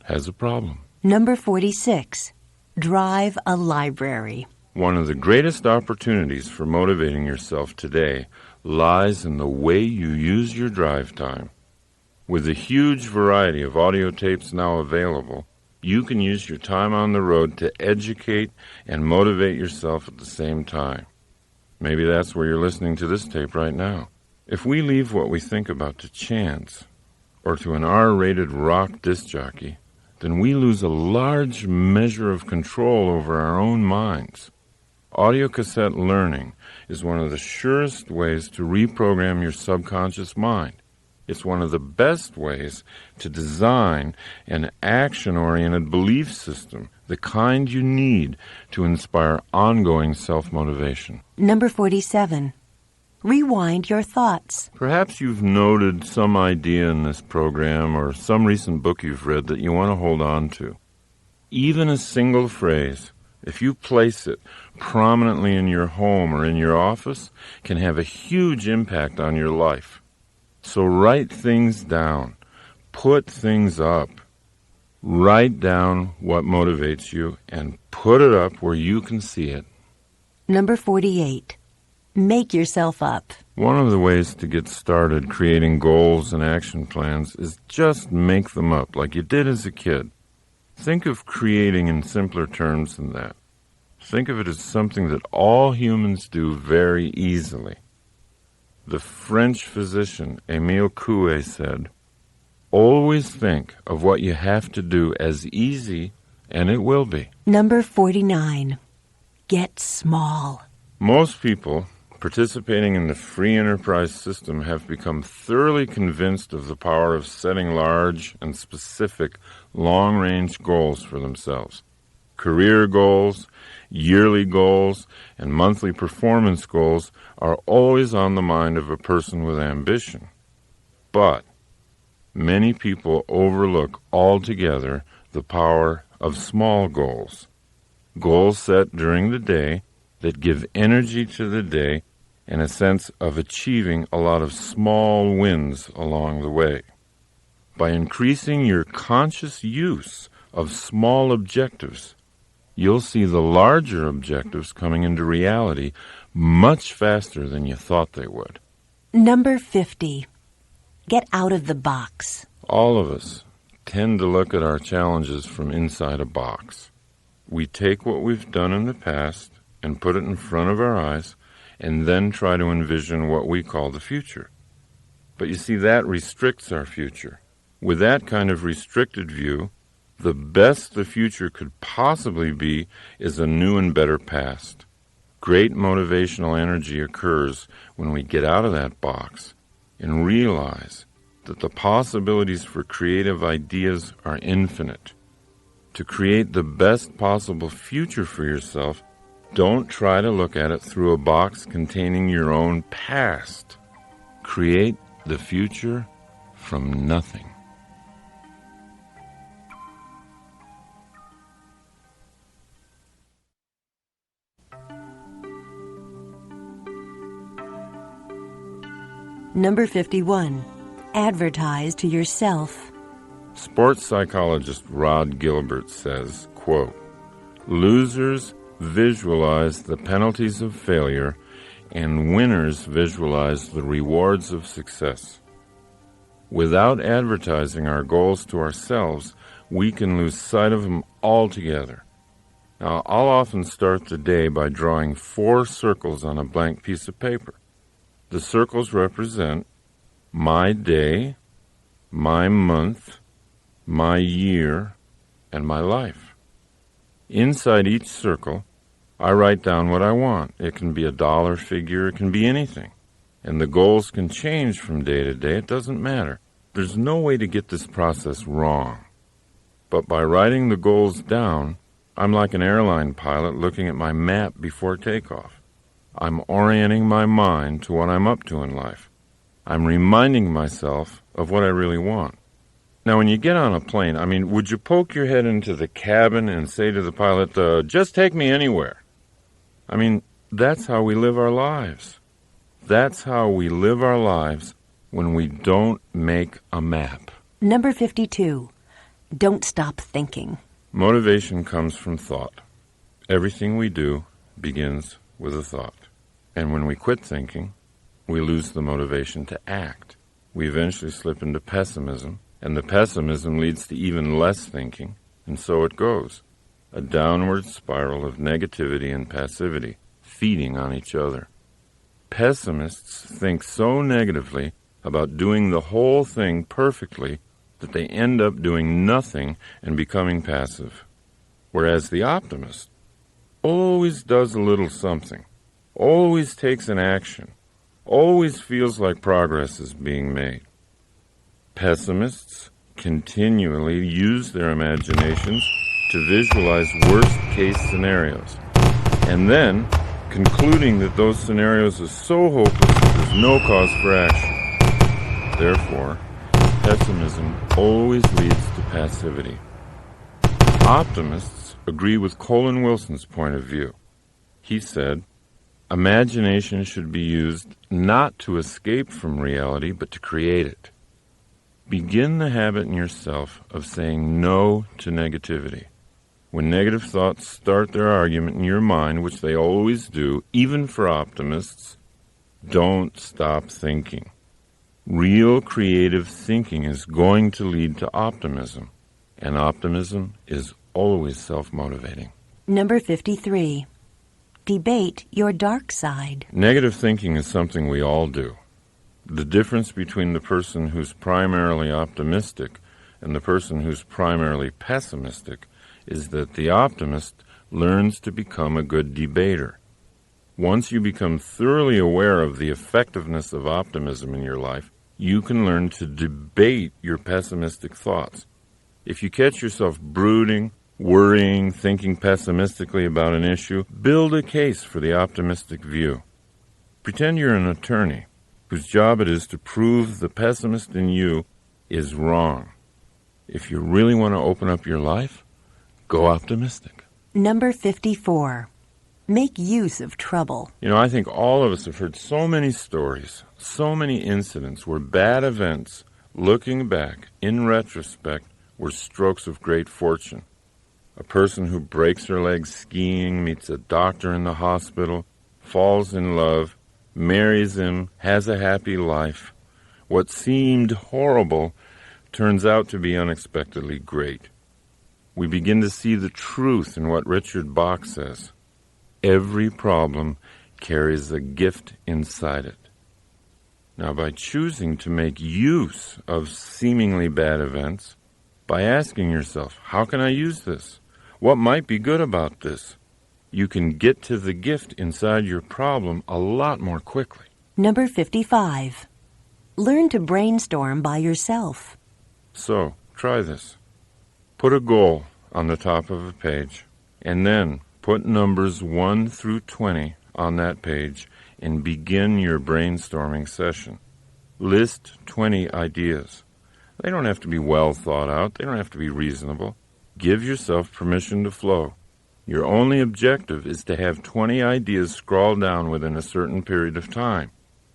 Speaker 1: has a problem.
Speaker 2: Number 46. Drive a library.
Speaker 1: One of the greatest opportunities for motivating yourself today lies in the way you use your drive time. With the huge variety of audio tapes now available, you can use your time on the road to educate and motivate yourself at the same time. Maybe that's where you're listening to this tape right now. If we leave what we think about to chance or to an R-rated rock disc jockey, then we lose a large measure of control over our own minds. Audio cassette learning is one of the surest ways to reprogram your subconscious mind. It's one of the best ways to design an action-oriented belief system, the kind you need to inspire ongoing self-motivation.
Speaker 2: Number 47. Rewind your thoughts.
Speaker 1: Perhaps you've noted some idea in this program or some recent book you've read that you want to hold on to. Even a single phrase, if you place it prominently in your home or in your office, can have a huge impact on your life. So write things down. Put things up. Write down what motivates you and put it up where you can see it.
Speaker 2: Number 48. Make yourself up.
Speaker 1: One of the ways to get started creating goals and action plans is just make them up like you did as a kid. Think of creating in simpler terms than that. Think of it as something that all humans do very easily. The French physician Émile Coué said, "Always think of what you have to do as easy, and it will be."
Speaker 2: Number 49. Get small.
Speaker 1: Most people participating in the free enterprise system have become thoroughly convinced of the power of setting large and specific long-range goals for themselves. Career goals, yearly goals, and monthly performance goals are always on the mind of a person with ambition. But many people overlook altogether the power of small goals. Goals set during the day that give energy to the day and a sense of achieving a lot of small wins along the way. By increasing your conscious use of small objectives, you'll see the larger objectives coming into reality much faster than you thought they would.
Speaker 2: Number 50. Get out of the box.
Speaker 1: All of us tend to look at our challenges from inside a box. We take what we've done in the past and put it in front of our eyes and then try to envision what we call the future. But you see, that restricts our future. With that kind of restricted view, the best the future could possibly be is a new and better past. Great motivational energy occurs when we get out of that box and realize that the possibilities for creative ideas are infinite. To create the best possible future for yourself, don't try to look at it through a box containing your own past. Create the future from nothing.
Speaker 2: Number 51. Advertise to yourself.
Speaker 1: Sports psychologist Rod Gilbert says, quote, "Losers visualize the penalties of failure and winners visualize the rewards of success. Without advertising our goals to ourselves, we can lose sight of them altogether. Now, I'll often start the day by drawing 4 circles on a blank piece of paper. The circles represent my day, my month, my year, and my life. Inside each circle, I write down what I want. It can be a dollar figure, it can be anything. And the goals can change from day to day. It doesn't matter. There's no way to get this process wrong. But by writing the goals down, I'm like an airline pilot looking at my map before takeoff. I'm orienting my mind to what I'm up to in life. I'm reminding myself of what I really want. Now, when you get on a plane, would you poke your head into the cabin and say to the pilot, just take me anywhere? That's how we live our lives. That's how we live our lives when we don't make a map.
Speaker 2: Number 52. Don't stop thinking.
Speaker 1: Motivation comes from thought. Everything we do begins with a thought. And when we quit thinking, we lose the motivation to act. We eventually slip into pessimism, and the pessimism leads to even less thinking, and so it goes. A downward spiral of negativity and passivity, feeding on each other. Pessimists think so negatively about doing the whole thing perfectly that they end up doing nothing and becoming passive. Whereas the optimist always does a little something, always takes an action, always feels like progress is being made. Pessimists continually use their imaginations to visualize worst-case scenarios, and then, concluding that those scenarios are so hopeless that there's no cause for action. Therefore, pessimism always leads to passivity. Optimists agree with Colin Wilson's point of view. He said, imagination should be used not to escape from reality, but to create it. Begin the habit in yourself of saying no to negativity. When negative thoughts start their argument in your mind, which they always do, even for optimists, don't stop thinking. Real creative thinking is going to lead to optimism, and optimism is always self-motivating.
Speaker 2: Number 53. Debate your dark side.
Speaker 1: Negative thinking is something we all do. The difference between the person who's primarily optimistic and the person who's primarily pessimistic is that the optimist learns to become a good debater. Once you become thoroughly aware of the effectiveness of optimism in your life, you can learn to debate your pessimistic thoughts. If you catch yourself brooding, worrying, thinking pessimistically about an issue, build a case for the optimistic view. Pretend you're an attorney whose job it is to prove the pessimist in you is wrong. If you really want to open up your life, go optimistic.
Speaker 2: Number 54. Make use of trouble.
Speaker 1: I think all of us have heard so many stories, so many incidents where bad events, looking back, in retrospect, were strokes of great fortune. A person who breaks her leg skiing, meets a doctor in the hospital, falls in love, marries him, has a happy life. What seemed horrible turns out to be unexpectedly great. We begin to see the truth in what Richard Bach says. Every problem carries a gift inside it. Now, by choosing to make use of seemingly bad events, by asking yourself, how can I use this? What might be good about this? You can get to the gift inside your problem a lot more quickly.
Speaker 2: Number 55. Learn to brainstorm by yourself.
Speaker 1: So, try this. Put a goal on the top of a page, and then put numbers 1 through 20 on that page and begin your brainstorming session. List 20 ideas. They don't have to be well thought out. They don't have to be reasonable. Give yourself permission to flow. Your only objective is to have 20 ideas scrawled down within a certain period of time.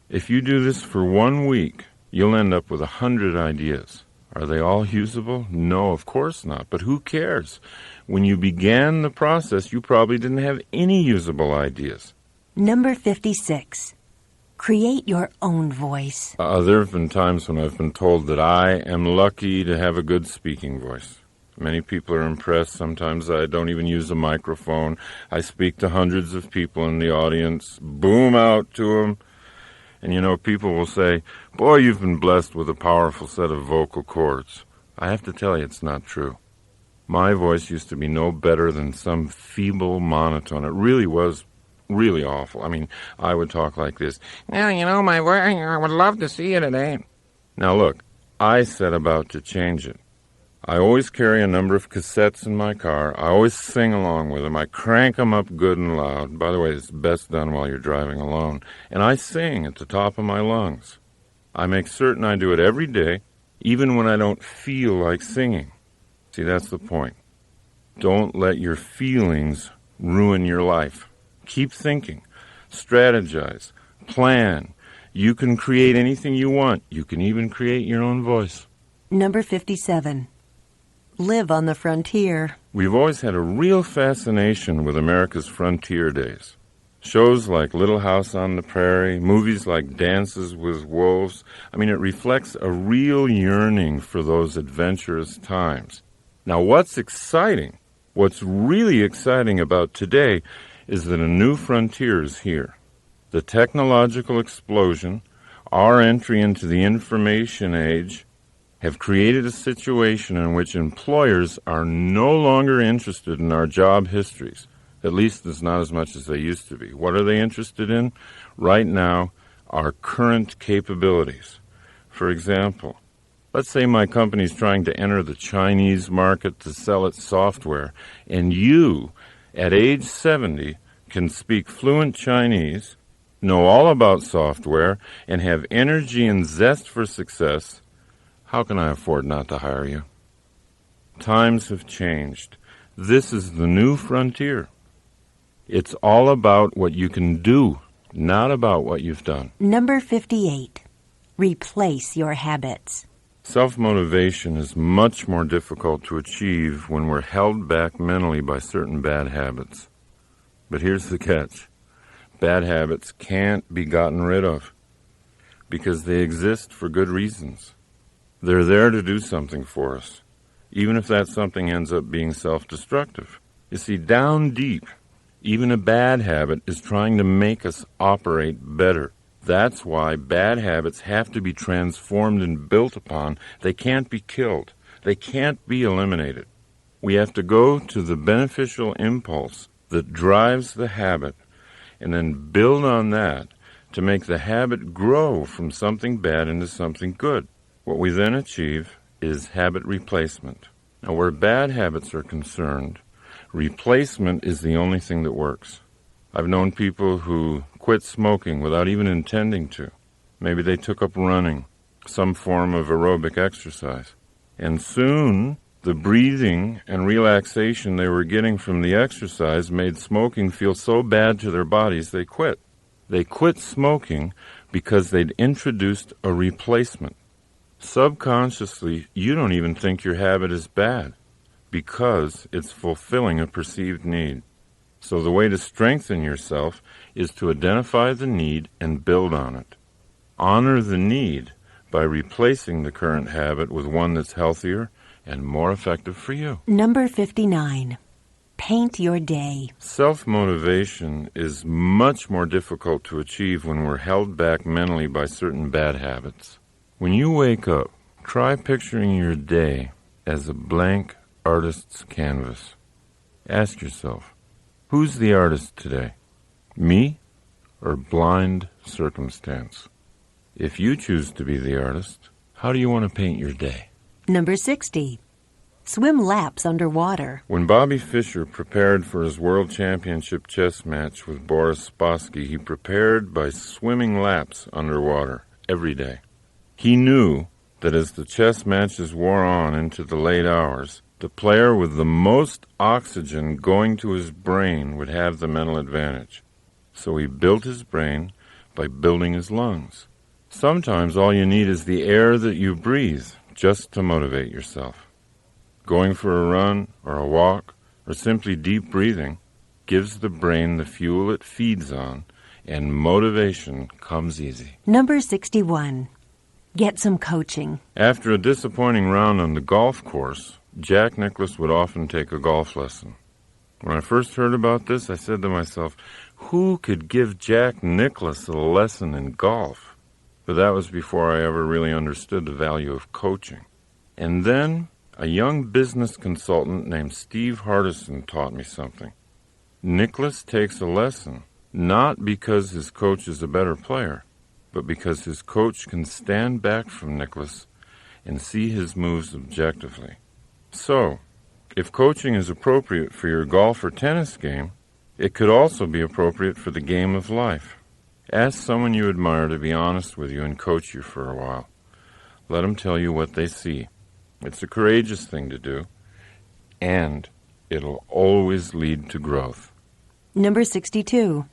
Speaker 1: If you do this for 1 week, you'll end up with 100 ideas. Are they all usable? No, of course not. But who cares? When you began the process, you probably didn't have any usable ideas.
Speaker 2: Number 56. Create your own voice.
Speaker 1: There have been times when I've been told that I am lucky to have a good speaking voice. Many people are impressed. Sometimes I don't even use a microphone. I speak to hundreds of people in the audience, boom out to them. And people will say, boy, you've been blessed with a powerful set of vocal cords. I have to tell you, it's not true. My voice used to be no better than some feeble monotone. It really was really awful. I would talk like this. Well, my voice, I would love to see you today. Now look, I set about to change it. I always carry a number of cassettes in my car. I always sing along with them. I crank them up good and loud. By the way, it's best done while you're driving alone. And I sing at the top of my lungs. I make certain I do it every day, even when I don't feel like singing. See, that's the point. Don't let your feelings ruin your life. Keep thinking. Strategize. Plan. You can create anything you want. You can even create your own voice.
Speaker 2: Number 57. Live on the frontier.
Speaker 1: We've always had a real fascination with America's frontier days. Shows like Little House on the Prairie, movies like Dances with Wolves. It reflects a real yearning for those adventurous times. Now, what's exciting, what's really exciting about today is that a new frontier is here. The technological explosion, our entry into the information age, have created a situation in which employers are no longer interested in our job histories. At least it's not as much as they used to be. What are they interested in? Right now, our current capabilities. For example, let's say my company's trying to enter the Chinese market to sell its software, and you, at age 70, can speak fluent Chinese, know all about software, and have energy and zest for success. How can I afford not to hire you? Times have changed. This is the new frontier. It's all about what you can do, not about what you've done.
Speaker 2: Number 58. Replace your habits.
Speaker 1: Self-motivation is much more difficult to achieve when we're held back mentally by certain bad habits. But here's the catch. Bad habits can't be gotten rid of because they exist for good reasons. They're there to do something for us, even if that something ends up being self-destructive. You see, down deep, even a bad habit is trying to make us operate better. That's why bad habits have to be transformed and built upon. They can't be killed. They can't be eliminated. We have to go to the beneficial impulse that drives the habit and then build on that to make the habit grow from something bad into something good. What we then achieve is habit replacement. Now, where bad habits are concerned, replacement is the only thing that works. I've known people who quit smoking without even intending to. Maybe they took up running, some form of aerobic exercise. And soon, the breathing and relaxation they were getting from the exercise made smoking feel so bad to their bodies they quit. They quit smoking because they'd introduced a replacement. Subconsciously, you don't even think your habit is bad because it's fulfilling a perceived need. So the way to strengthen yourself is to identify the need and build on it. Honor the need by replacing the current habit with one that's healthier and more effective for you.
Speaker 2: Number 59. Paint your day.
Speaker 1: Self-motivation is much more difficult to achieve when we're held back mentally by certain bad habits. When you wake up, try picturing your day as a blank artist's canvas. Ask yourself, who's the artist today? Me or blind circumstance? If you choose to be the artist, how do you want to paint your day?
Speaker 2: Number 60. Swim laps underwater.
Speaker 1: When Bobby Fischer prepared for his World Championship chess match with Boris Spassky, he prepared by swimming laps underwater every day. He knew that as the chess matches wore on into the late hours, the player with the most oxygen going to his brain would have the mental advantage. So he built his brain by building his lungs. Sometimes all you need is the air that you breathe just to motivate yourself. Going for a run or a walk or simply deep breathing gives the brain the fuel it feeds on, and motivation comes easy.
Speaker 2: Number 61. Get some coaching.
Speaker 1: After a disappointing round on the golf course, Jack Nicklaus would often take a golf lesson. When I first heard about this, I said to myself, who could give Jack Nicklaus a lesson in golf? But that was before I ever really understood the value of coaching. And then a young business consultant named Steve Hardison taught me something. Nicklaus takes a lesson, not because his coach is a better player, but because his coach can stand back from Nicklaus and see his moves objectively. So, if coaching is appropriate for your golf or tennis game, it could also be appropriate for the game of life. Ask someone you admire to be honest with you and coach you for a while. Let them tell you what they see. It's a courageous thing to do, and it'll always lead to growth.
Speaker 2: Number 62.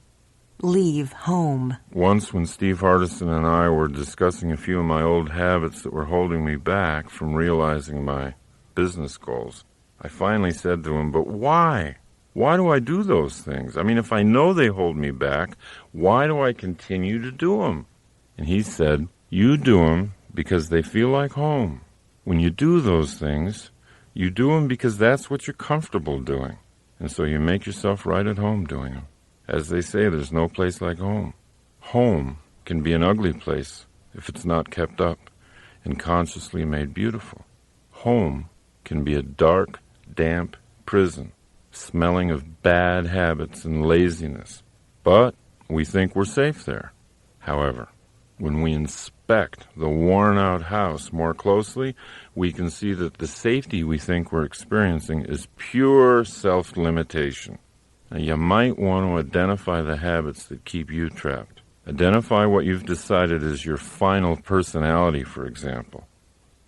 Speaker 2: Leave home.
Speaker 1: Once when Steve Hardison and I were discussing a few of my old habits that were holding me back from realizing my business goals, I finally said to him, but why? Why do I do those things? I mean, if I know they hold me back, why do I continue to do them? And he said, you do them because they feel like home. When you do those things, you do them because that's what you're comfortable doing. And so you make yourself right at home doing them. As they say, there's no place like home. Home can be an ugly place if it's not kept up and consciously made beautiful. Home can be a dark, damp prison, smelling of bad habits and laziness. But we think we're safe there. However, when we inspect the worn-out house more closely, we can see that the safety we think we're experiencing is pure self-limitation. Now, you might want to identify the habits that keep you trapped. Identify what you've decided is your final personality, for example.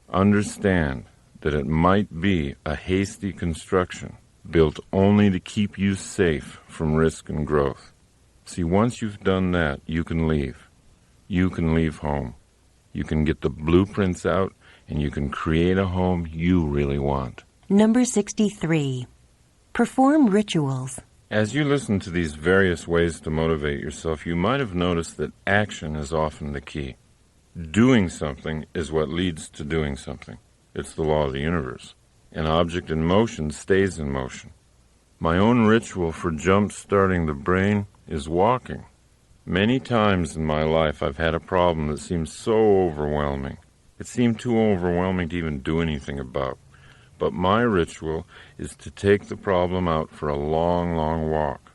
Speaker 1: Understand that it might be a hasty construction built only to keep you safe from risk and growth. See, once you've done that, you can leave. You can leave home. You can get the blueprints out, and you can create a home you really want.
Speaker 2: Number 63. Perform rituals.
Speaker 1: As you listen to these various ways to motivate yourself, you might have noticed that action is often the key. Doing something is what leads to doing something. It's the law of the universe. An object in motion stays in motion. My own ritual for jump-starting the brain is walking. Many times in my life I've had a problem that seemed so overwhelming. It seemed too overwhelming to even do anything about. But my ritual is to take the problem out for a long, long walk.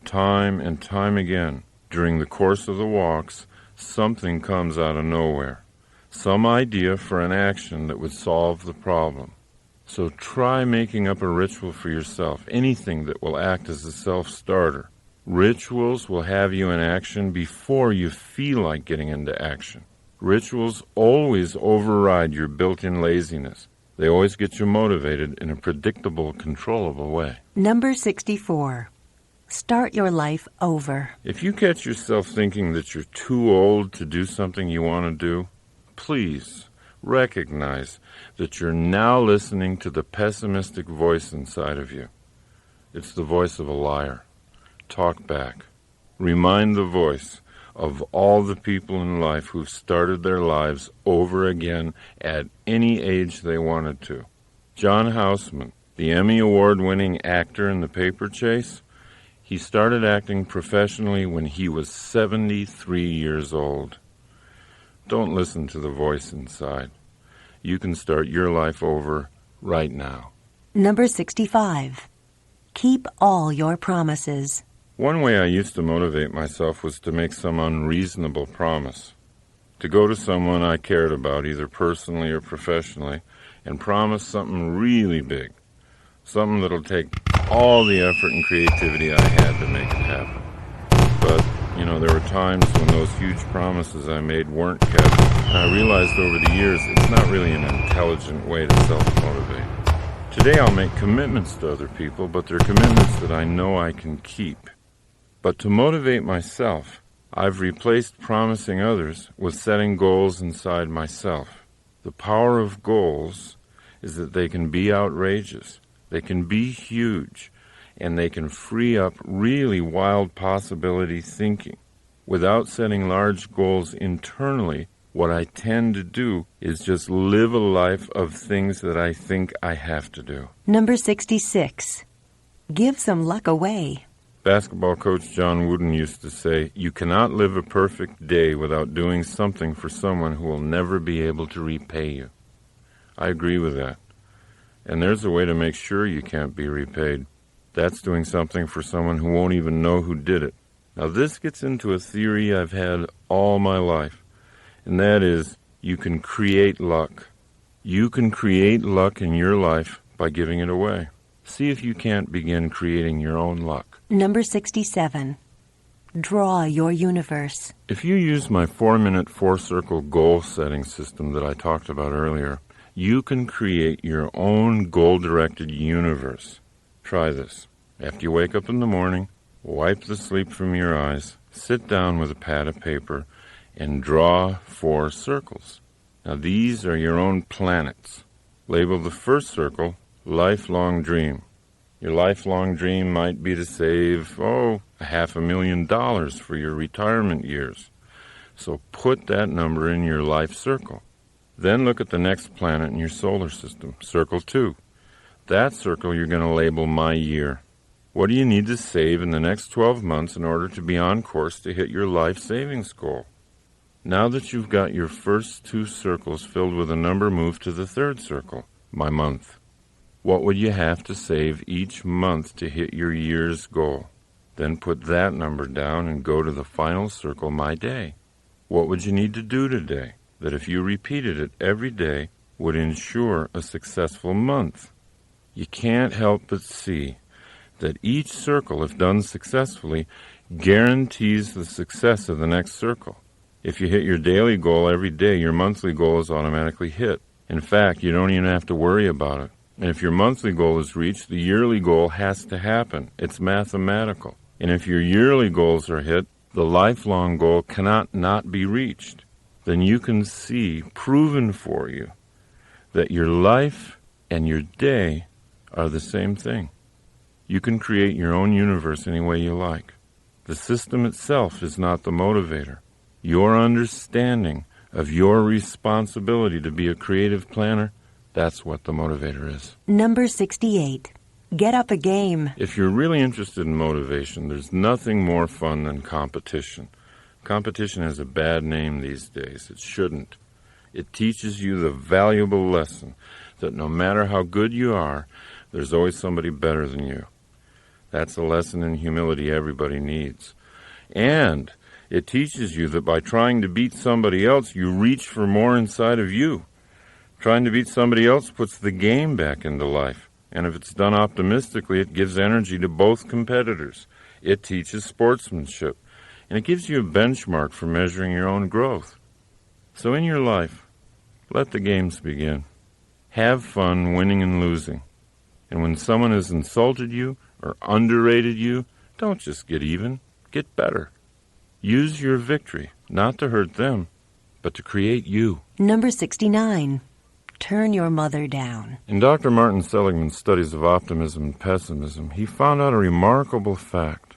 Speaker 1: Time and time again, during the course of the walks, something comes out of nowhere. Some idea for an action that would solve the problem. So try making up a ritual for yourself, anything that will act as a self-starter. Rituals will have you in action before you feel like getting into action. Rituals always override your built-in laziness. They always get you motivated in a predictable, controllable way.
Speaker 2: Number 64. Start your life over.
Speaker 1: If you catch yourself thinking that you're too old to do something you want to do, please recognize that you're now listening to the pessimistic voice inside of you. It's the voice of a liar. Talk back. Remind the voice of all the people in life who've started their lives over again at any age they wanted to. John Houseman, the Emmy Award-winning actor in The Paper Chase, he started acting professionally when he was 73 years old. Don't listen to the voice inside. You can start your life over right now.
Speaker 2: Number 65. Keep all your promises.
Speaker 1: One way I used to motivate myself was to make some unreasonable promise. To go to someone I cared about, either personally or professionally, and promise something really big. Something that'll take all the effort and creativity I had to make it happen. But, there were times when those huge promises I made weren't kept. And I realized over the years it's not really an intelligent way to self-motivate. Today I'll make commitments to other people, but they're commitments that I know I can keep. But to motivate myself, I've replaced promising others with setting goals inside myself. The power of goals is that they can be outrageous, they can be huge, and they can free up really wild possibility thinking. Without setting large goals internally, what I tend to do is just live a life of things that I think I have to do.
Speaker 2: Number 66. Give some luck away.
Speaker 1: Basketball coach John Wooden used to say, "You cannot live a perfect day without doing something for someone who will never be able to repay you." I agree with that. And there's a way to make sure you can't be repaid. That's doing something for someone who won't even know who did it. Now this gets into a theory I've had all my life, and that is you can create luck. You can create luck in your life by giving it away. See if you can't begin creating your own luck.
Speaker 2: Number 67. Draw your universe.
Speaker 1: If you use my 4-minute 4-circle goal-setting system that I talked about earlier, you can create your own goal-directed universe. Try this. After you wake up in the morning, wipe the sleep from your eyes, sit down with a pad of paper, and draw 4 circles. Now these are your own planets. Label the first circle, lifelong dream. Your lifelong dream might be to save, $500,000 for your retirement years. So put that number in your life circle. Then look at the next planet in your solar system, circle 2. That circle you're going to label my year. What do you need to save in the next 12 months in order to be on course to hit your life savings goal? Now that you've got your first 2 circles filled with a number, move to the third circle, my month. What would you have to save each month to hit your year's goal? Then put that number down and go to the final circle, my day. What would you need to do today that if you repeated it every day would ensure a successful month? You can't help but see that each circle, if done successfully, guarantees the success of the next circle. If you hit your daily goal every day, your monthly goal is automatically hit. In fact, you don't even have to worry about it. And if your monthly goal is reached, the yearly goal has to happen. It's mathematical. And if your yearly goals are hit, the lifelong goal cannot not be reached. Then you can see, proven for you, that your life and your day are the same thing. You can create your own universe any way you like. The system itself is not the motivator. Your understanding of your responsibility to be a creative planner, that's what the motivator is.
Speaker 2: Number 68. Get up a game.
Speaker 1: If you're really interested in motivation, there's nothing more fun than competition. Competition has a bad name these days. It shouldn't. It teaches you the valuable lesson that no matter how good you are, there's always somebody better than you. That's a lesson in humility everybody needs. And it teaches you that by trying to beat somebody else, you reach for more inside of you. Trying to beat somebody else puts the game back into life, and if it's done optimistically, it gives energy to both competitors. It teaches sportsmanship, and it gives you a benchmark for measuring your own growth. So in your life, let the games begin. Have fun winning and losing. And when someone has insulted you or underrated you, don't just get even, get better. Use your victory, not to hurt them, but to create you.
Speaker 2: Number 69. Turn your mother down.
Speaker 1: In Dr. Martin Seligman's studies of optimism and pessimism, he found out a remarkable fact.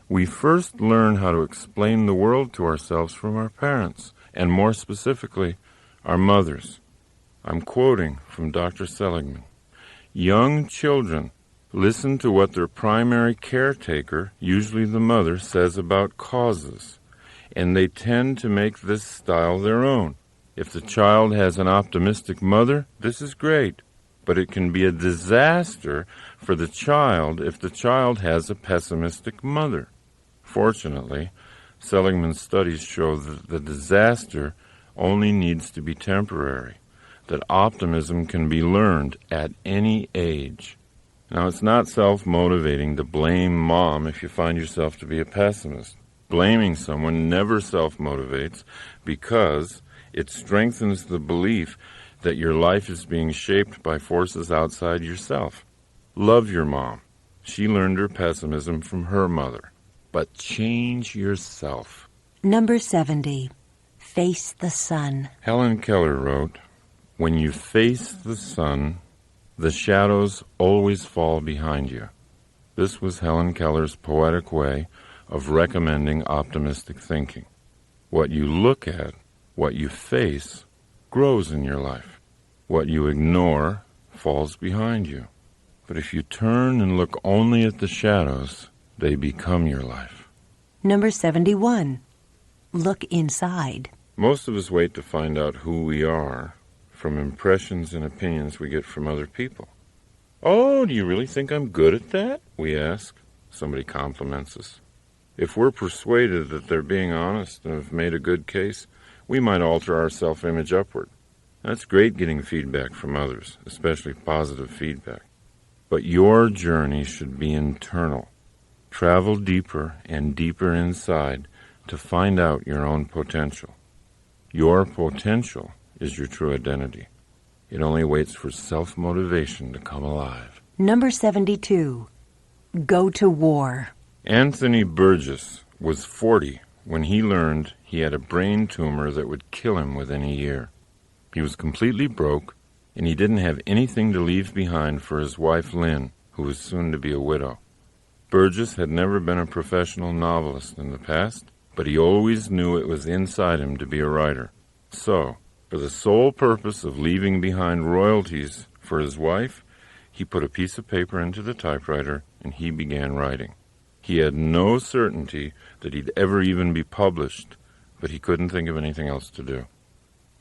Speaker 1: We first learn how to explain the world to ourselves from our parents, and more specifically, our mothers. I'm quoting from Dr. Seligman. Young children listen to what their primary caretaker, usually the mother, says about causes, and they tend to make this style their own. If the child has an optimistic mother, this is great, but it can be a disaster for the child if the child has a pessimistic mother. Fortunately, Seligman's studies show that the disaster only needs to be temporary, that optimism can be learned at any age. Now, it's not self-motivating to blame mom if you find yourself to be a pessimist. Blaming someone never self-motivates because it strengthens the belief that your life is being shaped by forces outside yourself. Love your mom. She learned her pessimism from her mother. But change yourself.
Speaker 2: Number 70. Face the sun.
Speaker 1: Helen Keller wrote, "When you face the sun, the shadows always fall behind you." This was Helen Keller's poetic way of recommending optimistic thinking. What you look at, what you face, grows in your life. What you ignore falls behind you. But if you turn and look only at the shadows, they become your life.
Speaker 2: Number 71. Look inside.
Speaker 1: Most of us wait to find out who we are from impressions and opinions we get from other people. "Oh, do you really think I'm good at that?" we ask. Somebody compliments us. If we're persuaded that they're being honest and have made a good case, we might alter our self-image upward. That's great getting feedback from others, especially positive feedback. But your journey should be internal. Travel deeper and deeper inside to find out your own potential. Your potential is your true identity. It only waits for self-motivation to come alive.
Speaker 2: Number 72. Go to war.
Speaker 1: Anthony Burgess was 40 when he learned he had a brain tumor that would kill him within a year. He was completely broke, and he didn't have anything to leave behind for his wife Lynn, who was soon to be a widow. Burgess had never been a professional novelist in the past, but he always knew it was inside him to be a writer. So, for the sole purpose of leaving behind royalties for his wife, he put a piece of paper into the typewriter and he began writing. He had no certainty that he'd ever even be published, but he couldn't think of anything else to do.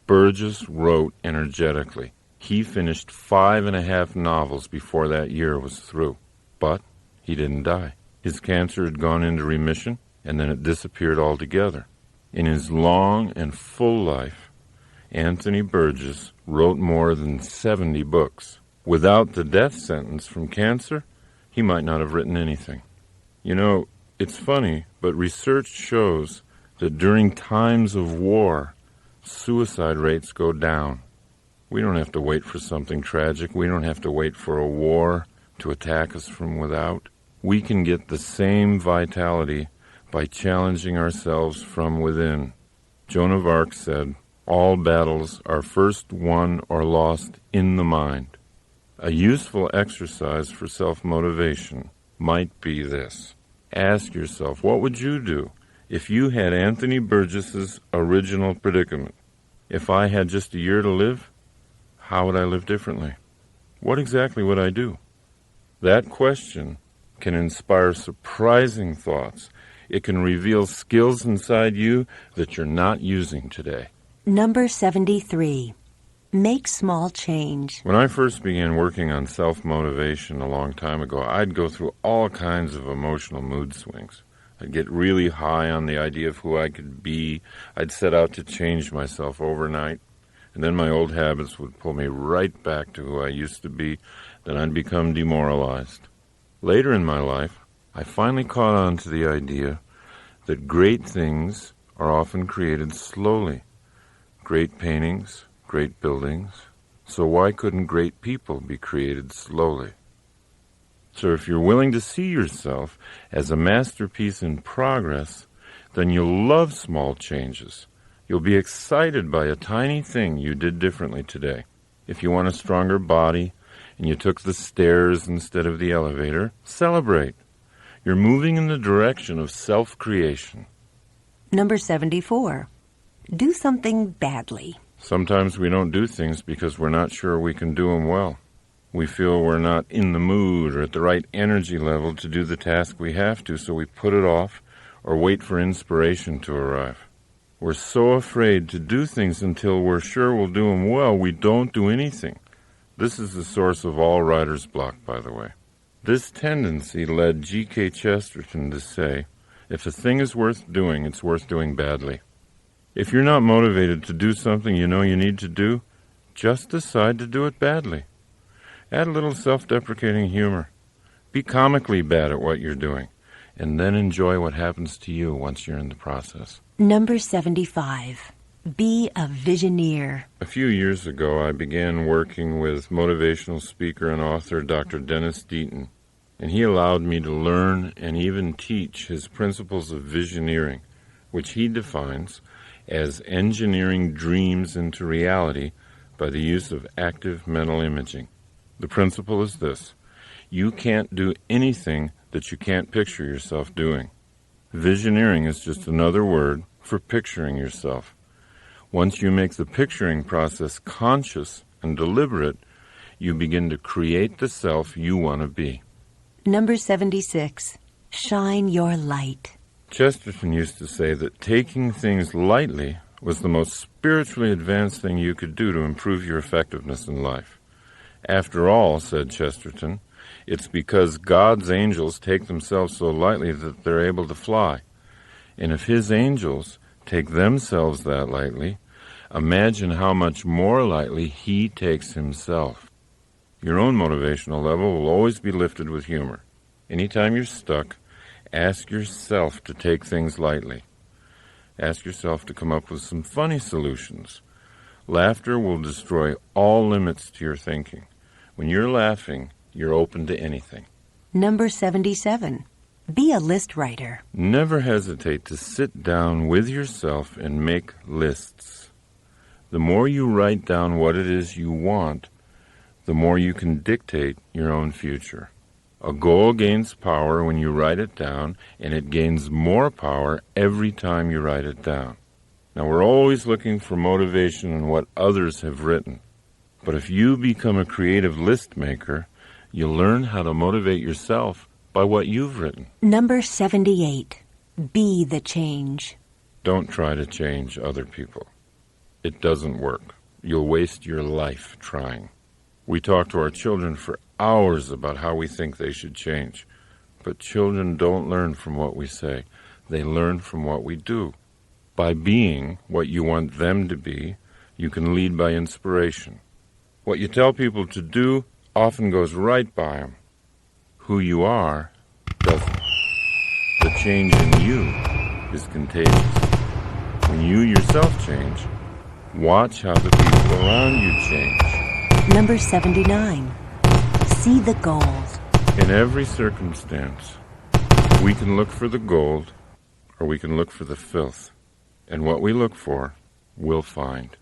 Speaker 1: Burgess wrote energetically. He finished 5.5 novels before that year was through, but he didn't die. His cancer had gone into remission, and then it disappeared altogether. In his long and full life, Anthony Burgess wrote more than 70 books. Without the death sentence from cancer, he might not have written anything. You know, it's funny, but research shows that during times of war, suicide rates go down. We don't have to wait for something tragic. We don't have to wait for a war to attack us from without. We can get the same vitality by challenging ourselves from within. Joan of Arc said, "All battles are first won or lost in the mind." A useful exercise for self-motivation might be this. Ask yourself, what would you do if you had Anthony Burgess's original predicament? If I had just a year to live, how would I live differently? What exactly would I do? That question can inspire surprising thoughts. It can reveal skills inside you that you're not using today.
Speaker 2: Number 73. Make small change.
Speaker 1: When I first began working on self-motivation a long time ago, I'd go through all kinds of emotional mood swings. I'd get really high on the idea of who I could be. I'd set out to change myself overnight. and then my old habits would pull me right back to who I used to be. Then I'd become demoralized. Later in my life, I finally caught on to the idea that great things are often created slowly. Great paintings, great buildings. So why couldn't great people be created slowly? So if you're willing to see yourself as a masterpiece in progress, then you'll love small changes. You'll be excited by a tiny thing you did differently today. If you want a stronger body and you took the stairs instead of the elevator, celebrate. You're moving in the direction of self-creation.
Speaker 2: Number 74. Do something badly.
Speaker 1: Sometimes we don't do things because we're not sure we can do them well. We feel we're not in the mood or at the right energy level to do the task we have to, so we put it off or wait for inspiration to arrive. We're so afraid to do things until we're sure we'll do them well, we don't do anything. This is the source of all writer's block, by the way. This tendency led G.K. Chesterton to say, if a thing is worth doing, it's worth doing badly. If you're not motivated to do something you know you need to do, just decide to do it badly. Add a little self-deprecating humor. Be comically bad at what you're doing, and then enjoy what happens to you once you're in the process.
Speaker 2: Number 75. Be a visioneer.
Speaker 1: A few years ago, I began working with motivational speaker and author Dr. Dennis Deaton, and he allowed me to learn and even teach his principles of visioneering, which he defines as engineering dreams into reality by the use of active mental imaging. The principle is this: you can't do anything that you can't picture yourself doing. Visioneering is just another word for picturing yourself. Once you make the picturing process conscious and deliberate, you begin to create the self you want to be.
Speaker 2: Number 76. Shine your light.
Speaker 1: Chesterton used to say that taking things lightly was the most spiritually advanced thing you could do to improve your effectiveness in life. After all, said Chesterton, it's because God's angels take themselves so lightly that they're able to fly. And if his angels take themselves that lightly, imagine how much more lightly he takes himself. Your own motivational level will always be lifted with humor. Anytime you're stuck, ask yourself to take things lightly. Ask yourself to come up with some funny solutions. Laughter will destroy all limits to your thinking. When you're laughing, you're open to anything.
Speaker 2: Number 77. Be a list writer.
Speaker 1: Never hesitate to sit down with yourself and make lists. The more you write down what it is you want, the more you can dictate your own future. A goal gains power when you write it down, and it gains more power every time you write it down. Now, we're always looking for motivation in what others have written. But if you become a creative list maker, you'll learn how to motivate yourself by what you've written.
Speaker 2: Number 78. Be the change.
Speaker 1: Don't try to change other people. It doesn't work. You'll waste your life trying. We talk to our children for hours about how we think they should change. But children don't learn from what we say. They learn from what we do. By being what you want them to be, you can lead by inspiration. What you tell people to do often goes right by them. Who you are doesn't. The change in you is contagious. When you yourself change, watch how the people around you change.
Speaker 2: Number 79. See the gold.
Speaker 1: In every circumstance, we can look for the gold or we can look for the filth. And what we look for, we'll find.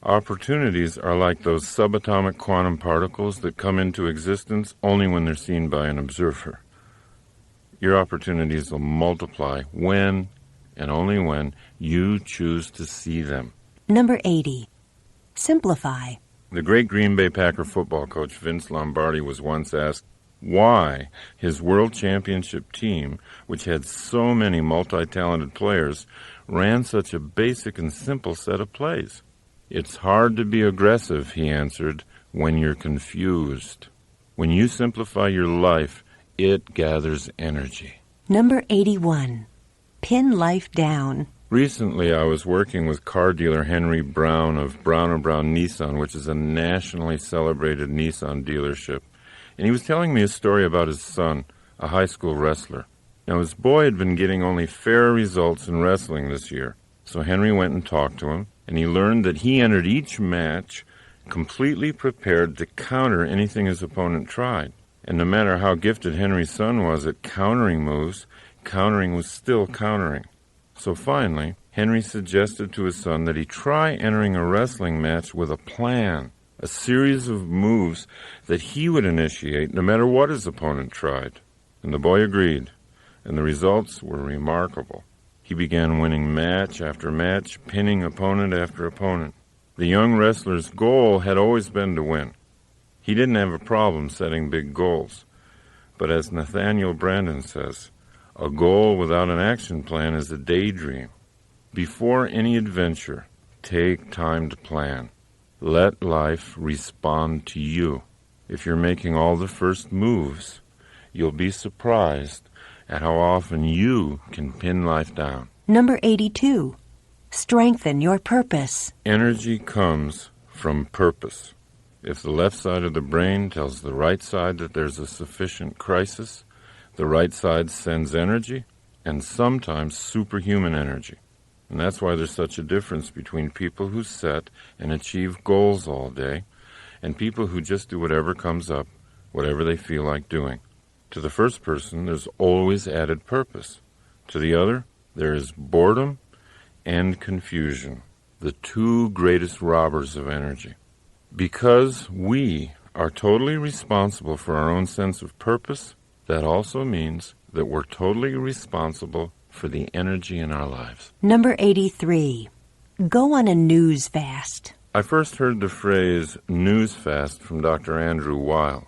Speaker 1: Opportunities are like those subatomic quantum particles that come into existence only when they're seen by an observer. Your opportunities will multiply when and only when you choose to see them.
Speaker 2: Number 80. Simplify.
Speaker 1: The great Green Bay Packer football coach Vince Lombardi was once asked why his world championship team, which had so many multi-talented players, ran such a basic and simple set of plays. It's hard to be aggressive, he answered, when you're confused. When you simplify your life, it gathers energy.
Speaker 2: Number 81. Pin life down.
Speaker 1: Recently, I was working with car dealer Henry Brown of Brown & Brown Nissan, which is a nationally celebrated Nissan dealership, and he was telling me a story about his son, a high school wrestler. Now, his boy had been getting only fair results in wrestling this year, so Henry went and talked to him, and he learned that he entered each match completely prepared to counter anything his opponent tried. And no matter how gifted Henry's son was at countering moves, countering was still countering. So finally, Henry suggested to his son that he try entering a wrestling match with a plan, a series of moves that he would initiate no matter what his opponent tried. And the boy agreed, and the results were remarkable. He began winning match after match, pinning opponent after opponent. The young wrestler's goal had always been to win. He didn't have a problem setting big goals. But as Nathaniel Branden says, a goal without an action plan is a daydream. Before any adventure, take time to plan. Let life respond to you. If you're making all the first moves, you'll be surprised at how often you can pin life down.
Speaker 2: Number 82. Strengthen your purpose.
Speaker 1: Energy comes from purpose. If the left side of the brain tells the right side that there's a sufficient crisis, the right side sends energy, and sometimes superhuman energy. And that's why there's such a difference between people who set and achieve goals all day and people who just do whatever comes up, whatever they feel like doing. To the first person, there's always added purpose. To the other, there is boredom and confusion, the two greatest robbers of energy. Because we are totally responsible for our own sense of purpose, that also means that we're totally responsible for the energy in our lives.
Speaker 2: Number 83. Go on a news fast.
Speaker 1: I first heard the phrase news fast from Dr. Andrew Weil.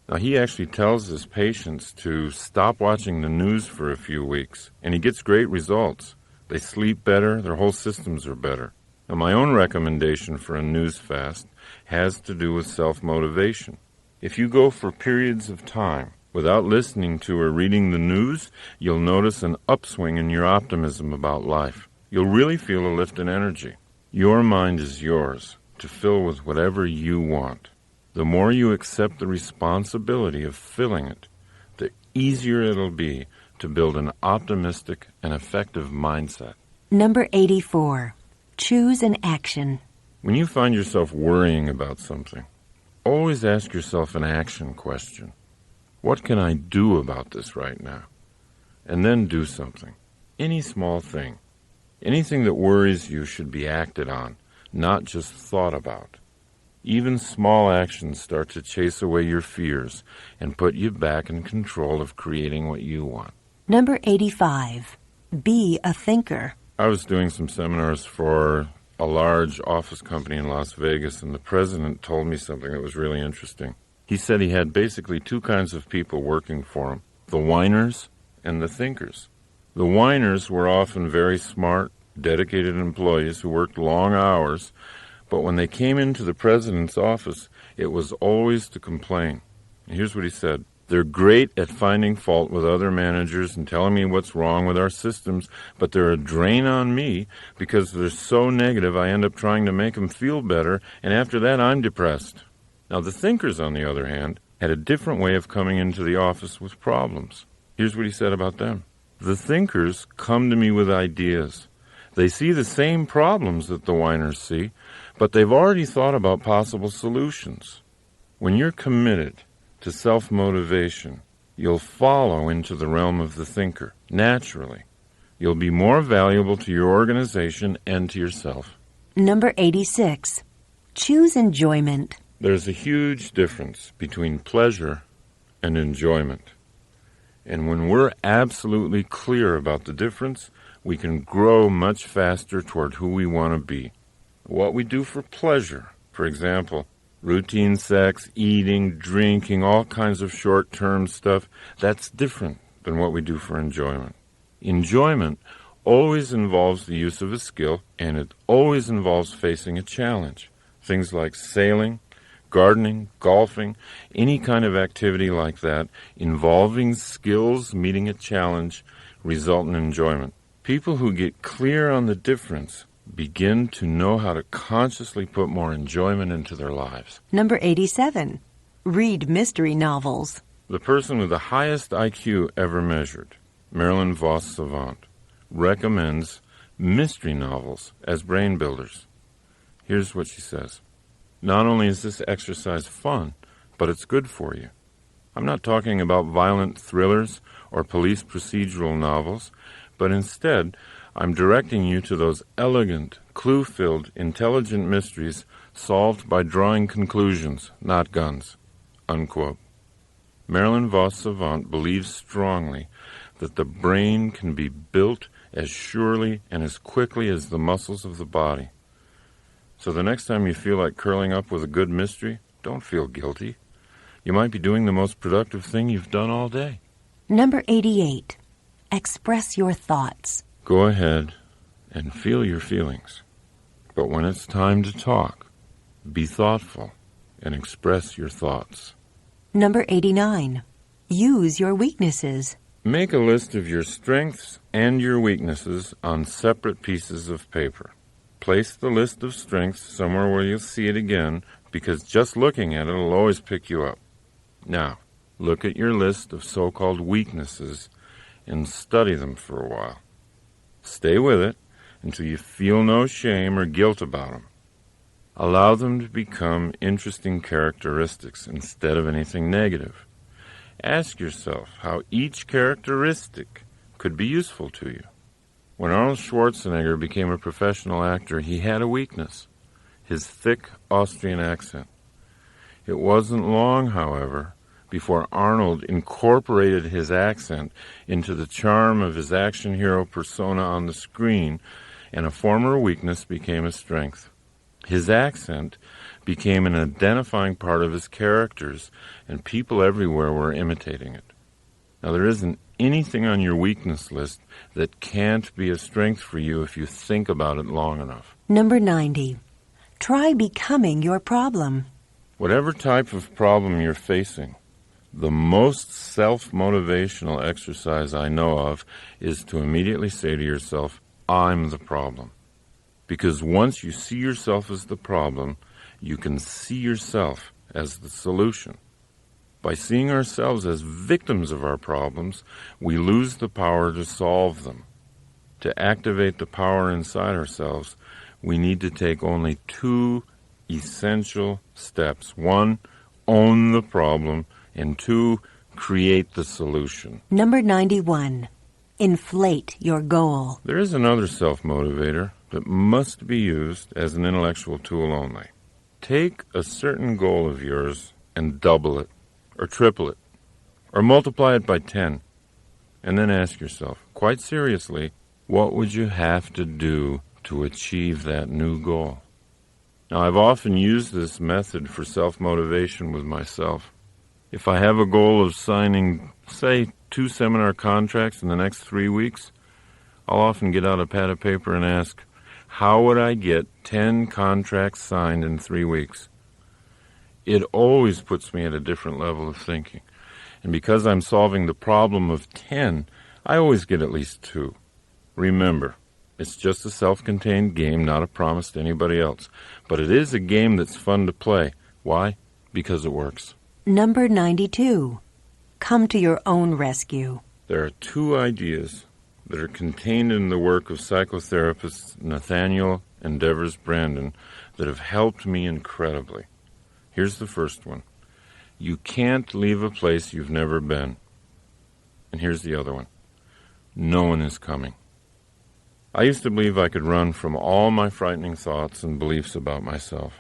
Speaker 1: Now, he actually tells his patients to stop watching the news for a few weeks, and he gets great results. They sleep better, their whole systems are better. Now, my own recommendation for a news fast has to do with self-motivation. If you go for periods of time without listening to or reading the news, you'll notice an upswing in your optimism about life. You'll really feel a lift in energy. Your mind is yours to fill with whatever you want. The more you accept the responsibility of filling it, the easier it'll be to build an optimistic and effective mindset.
Speaker 2: Number 84. Choose an action.
Speaker 1: When you find yourself worrying about something, always ask yourself an action question. What can I do about this right now? And then do something. Any small thing. Anything that worries you should be acted on, not just thought about. Even small actions start to chase away your fears and put you back in control of creating what you want.
Speaker 2: Number 85. Be a thinker.
Speaker 1: I was doing some seminars for a large office company in Las Vegas, and the president told me something that was really interesting. He said he had basically two kinds of people working for him, the whiners and the thinkers. The whiners were often very smart, dedicated employees who worked long hours, but when they came into the president's office, it was always to complain. And here's what he said. They're great at finding fault with other managers and telling me what's wrong with our systems, but they're a drain on me because they're so negative I end up trying to make them feel better, and after that I'm depressed. Now, the thinkers, on the other hand, had a different way of coming into the office with problems. Here's what he said about them. The thinkers come to me with ideas. They see the same problems that the whiners see, but they've already thought about possible solutions. When you're committed to self-motivation, you'll follow into the realm of the thinker, naturally. You'll be more valuable to your organization and to yourself.
Speaker 2: Number 86. Choose enjoyment.
Speaker 1: There's a huge difference between pleasure and enjoyment. And when we're absolutely clear about the difference, we can grow much faster toward who we want to be. What we do for pleasure, for example, routine sex, eating, drinking, all kinds of short-term stuff, that's different than what we do for enjoyment. Enjoyment always involves the use of a skill, and it always involves facing a challenge. Things like sailing, gardening, golfing, any kind of activity like that involving skills meeting a challenge result in enjoyment. People who get clear on the difference begin to know how to consciously put more enjoyment into their lives.
Speaker 2: Number 87. Read mystery novels.
Speaker 1: The person with the highest IQ ever measured, Marilyn Vos Savant, recommends mystery novels as brain builders. Here's what she says. Not only is this exercise fun, but it's good for you. I'm not talking about violent thrillers or police procedural novels, but instead, I'm directing you to those elegant, clue-filled, intelligent mysteries solved by drawing conclusions, not guns." Unquote. Marilyn Vos Savant believes strongly that the brain can be built as surely and as quickly as the muscles of the body. So the next time you feel like curling up with a good mystery, don't feel guilty. You might be doing the most productive thing you've done all day.
Speaker 2: Number 88. Express your thoughts.
Speaker 1: Go ahead and feel your feelings. But when it's time to talk, be thoughtful and express your thoughts.
Speaker 2: Number 89. Use your weaknesses.
Speaker 1: Make a list of your strengths and your weaknesses on separate pieces of paper. Place the list of strengths somewhere where you'll see it again, because just looking at it will always pick you up. Now, look at your list of so-called weaknesses and study them for a while. Stay with it until you feel no shame or guilt about them. Allow them to become interesting characteristics instead of anything negative. Ask yourself how each characteristic could be useful to you. When Arnold Schwarzenegger became a professional actor, he had a weakness: his thick Austrian accent. It wasn't long, however, before Arnold incorporated his accent into the charm of his action hero persona on the screen, and a former weakness became a strength. His accent became an identifying part of his characters, and people everywhere were imitating it. Now, there isn't anything on your weakness list that can't be a strength for you if you think about it long enough.
Speaker 2: Number 90. Try becoming your problem.
Speaker 1: Whatever type of problem you're facing, the most self-motivational exercise I know of is to immediately say to yourself, I'm the problem. Because once you see yourself as the problem, you can see yourself as the solution. By seeing ourselves as victims of our problems, we lose the power to solve them. To activate the power inside ourselves, we need to take only 2 essential steps. 1, own the problem, and 2, create the solution.
Speaker 2: Number 91. Inflate your goal.
Speaker 1: There is another self-motivator that must be used as an intellectual tool only. Take a certain goal of yours and double it, or triple it, or multiply it by 10, and then ask yourself, quite seriously, what would you have to do to achieve that new goal? Now, I've often used this method for self-motivation with myself. If I have a goal of signing, say, 2 seminar contracts in the next 3 weeks, I'll often get out a pad of paper and ask, how would I get 10 contracts signed in 3 weeks? It always puts me at a different level of thinking. And because I'm solving the problem of 10, I always get at least 2. Remember, it's just a self-contained game, not a promise to anybody else. But it is a game that's fun to play. Why? Because it works.
Speaker 2: Number 92. Come to your own rescue.
Speaker 1: There are 2 ideas that are contained in the work of psychotherapists Nathaniel and Devers Brandon that have helped me incredibly. Here's the first one. You can't leave a place you've never been. And here's the other one. No one is coming. I used to believe I could run from all my frightening thoughts and beliefs about myself.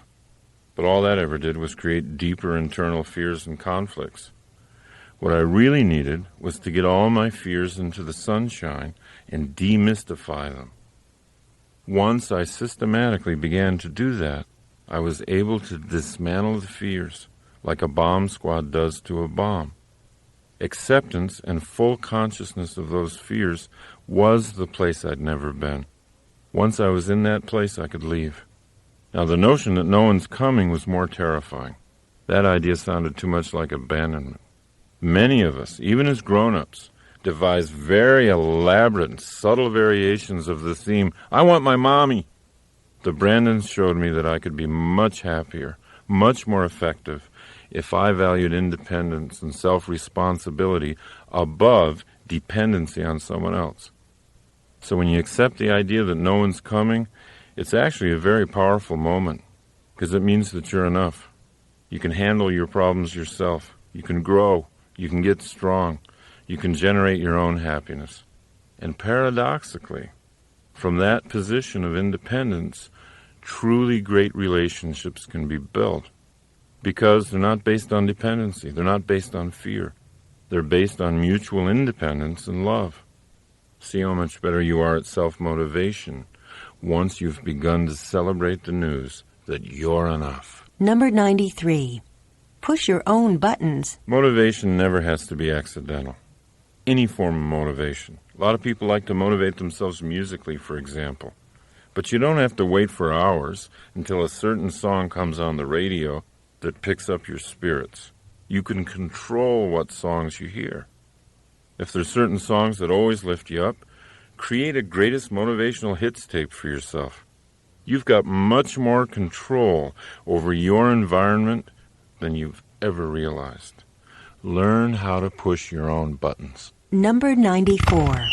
Speaker 1: But all that ever did was create deeper internal fears and conflicts. What I really needed was to get all my fears into the sunshine and demystify them. Once I systematically began to do that, I was able to dismantle the fears like a bomb squad does to a bomb. Acceptance and full consciousness of those fears was the place I'd never been. Once I was in that place, I could leave. Now, the notion that no one's coming was more terrifying. That idea sounded too much like abandonment. Many of us, even as grown-ups, devise very elaborate and subtle variations of the theme, I want my mommy. The Brandons showed me that I could be much happier, much more effective, if I valued independence and self-responsibility above dependency on someone else. So when you accept the idea that no one's coming, it's actually a very powerful moment, because it means that you're enough. You can handle your problems yourself. You can grow. You can get strong. You can generate your own happiness. And paradoxically, from that position of independence, truly great relationships can be built, because they're not based on dependency. They're not based on fear. They're based on mutual independence and love. See how much better you are at self-motivation once you've begun to celebrate the news that you're enough.
Speaker 2: Number 93. Push your own buttons.
Speaker 1: Motivation never has to be accidental. Any form of motivation. A lot of people like to motivate themselves musically, for example. But you don't have to wait for hours until a certain song comes on the radio that picks up your spirits. You can control what songs you hear. If there's certain songs that always lift you up, create a greatest motivational hits tape for yourself. You've got much more control over your environment than you've ever realized. Learn how to push your own buttons.
Speaker 2: Number 94.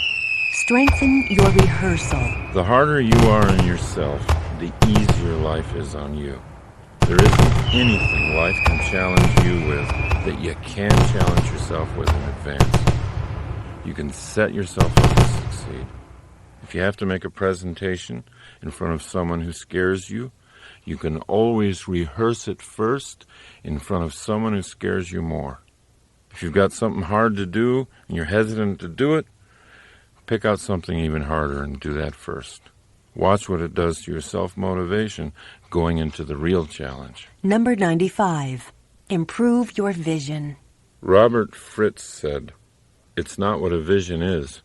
Speaker 2: Strengthen your rehearsal.
Speaker 1: The harder you are on yourself, the easier life is on you. There isn't anything life can challenge you with that you can't challenge yourself with in advance. You can set yourself up to succeed. If you have to make a presentation in front of someone who scares you, you can always rehearse it first in front of someone who scares you more. If you've got something hard to do and you're hesitant to do it, pick out something even harder and do that first. Watch what it does to your self-motivation going into the real challenge.
Speaker 2: Number 95. Improve your vision.
Speaker 1: Robert Fritz said, "It's not what a vision is,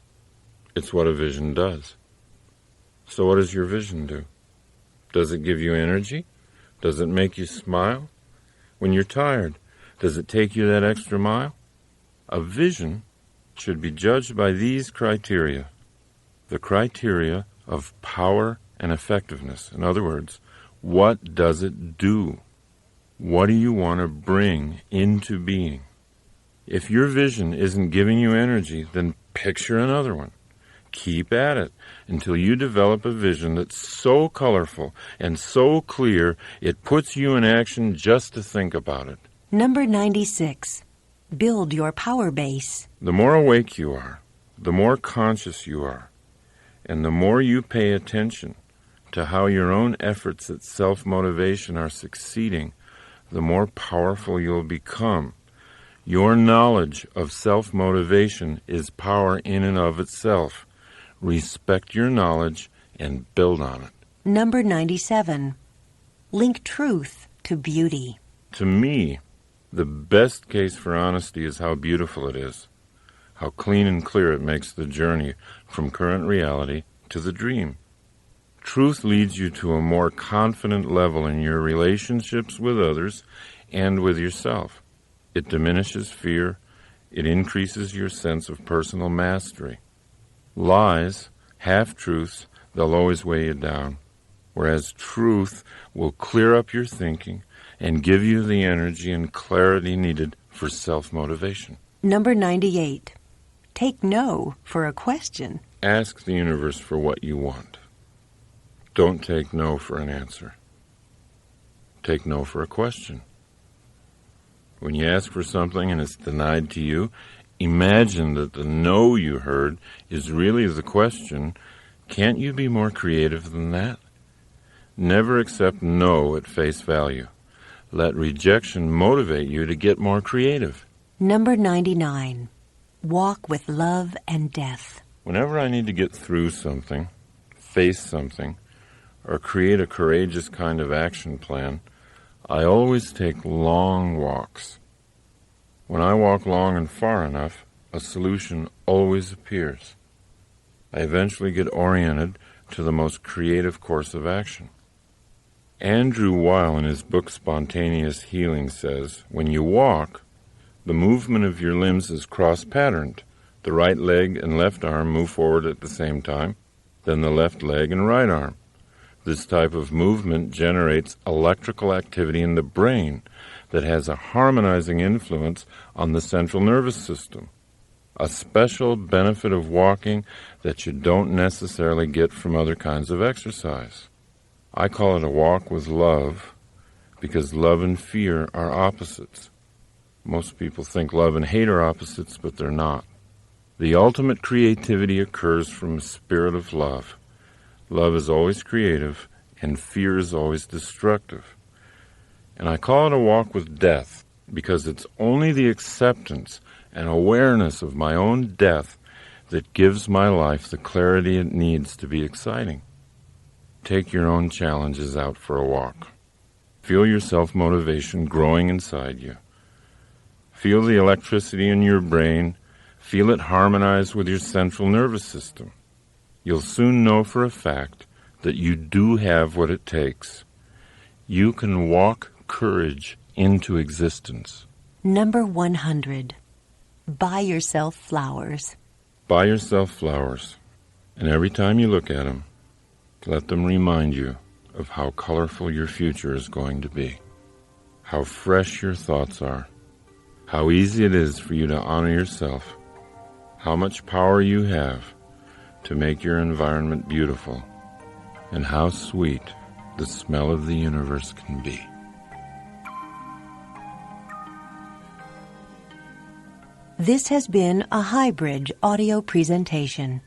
Speaker 1: it's what a vision does." So what does your vision do? Does it give you energy? Does it make you smile? When you're tired, does it take you that extra mile? A vision should be judged by these criteria. The criteria of power and effectiveness. In other words, what does it do? What do you want to bring into being? If your vision isn't giving you energy, then picture another one. Keep at it until you develop a vision that's so colorful and so clear it puts you in action just to think about it.
Speaker 2: Number 96. Build your power base.
Speaker 1: The more awake you are, the more conscious you are, and the more you pay attention to how your own efforts at self-motivation are succeeding, the more powerful you'll become. Your knowledge of self-motivation is power in and of itself. Respect your knowledge and build on it.
Speaker 2: Number 97. Link truth to beauty.
Speaker 1: To me, the best case for honesty is how beautiful it is, how clean and clear it makes the journey from current reality to the dream. Truth leads you to a more confident level in your relationships with others and with yourself. It diminishes fear. It increases your sense of personal mastery. Lies, half-truths, they'll always weigh you down, whereas truth will clear up your thinking and give you the energy and clarity needed for self-motivation.
Speaker 2: Number 98. Take no for a question.
Speaker 1: Ask the universe for what you want. Don't take no for an answer. Take no for a question. When you ask for something and it's denied to you, imagine that the no you heard is really the question. Can't you be more creative than that? Never accept no at face value. Let rejection motivate you to get more creative.
Speaker 2: Number 99. Walk with love and death.
Speaker 1: Whenever I need to get through something, face something, or create a courageous kind of action plan, I always take long walks. When I walk long and far enough, a solution always appears. I eventually get oriented to the most creative course of action. Andrew Weil, in his book Spontaneous Healing, says, when you walk, the movement of your limbs is cross-patterned, The right leg and left arm move forward at the same time, then the left leg and right arm. This type of movement generates electrical activity in the brain that has a harmonizing influence on the central nervous system, a special benefit of walking that you don't necessarily get from other kinds of exercise. I call it a walk with love because love and fear are opposites. Most people think love and hate are opposites, but they're not. The ultimate creativity occurs from a spirit of love. Love is always creative, and fear is always destructive. And I call it a walk with death because it's only the acceptance and awareness of my own death that gives my life the clarity it needs to be exciting. Take your own challenges out for a walk. Feel your self-motivation growing inside you. Feel the electricity in your brain. Feel it harmonize with your central nervous system. You'll soon know for a fact that you do have what it takes. You can walk courage into existence.
Speaker 2: Number 100. Buy yourself flowers.
Speaker 1: Buy yourself flowers, and every time you look at them, let them remind you of how colorful your future is going to be, how fresh your thoughts are, how easy it is for you to honor yourself, how much power you have to make your environment beautiful, and how sweet the smell of the universe can be.
Speaker 2: This has been a Highbridge audio presentation.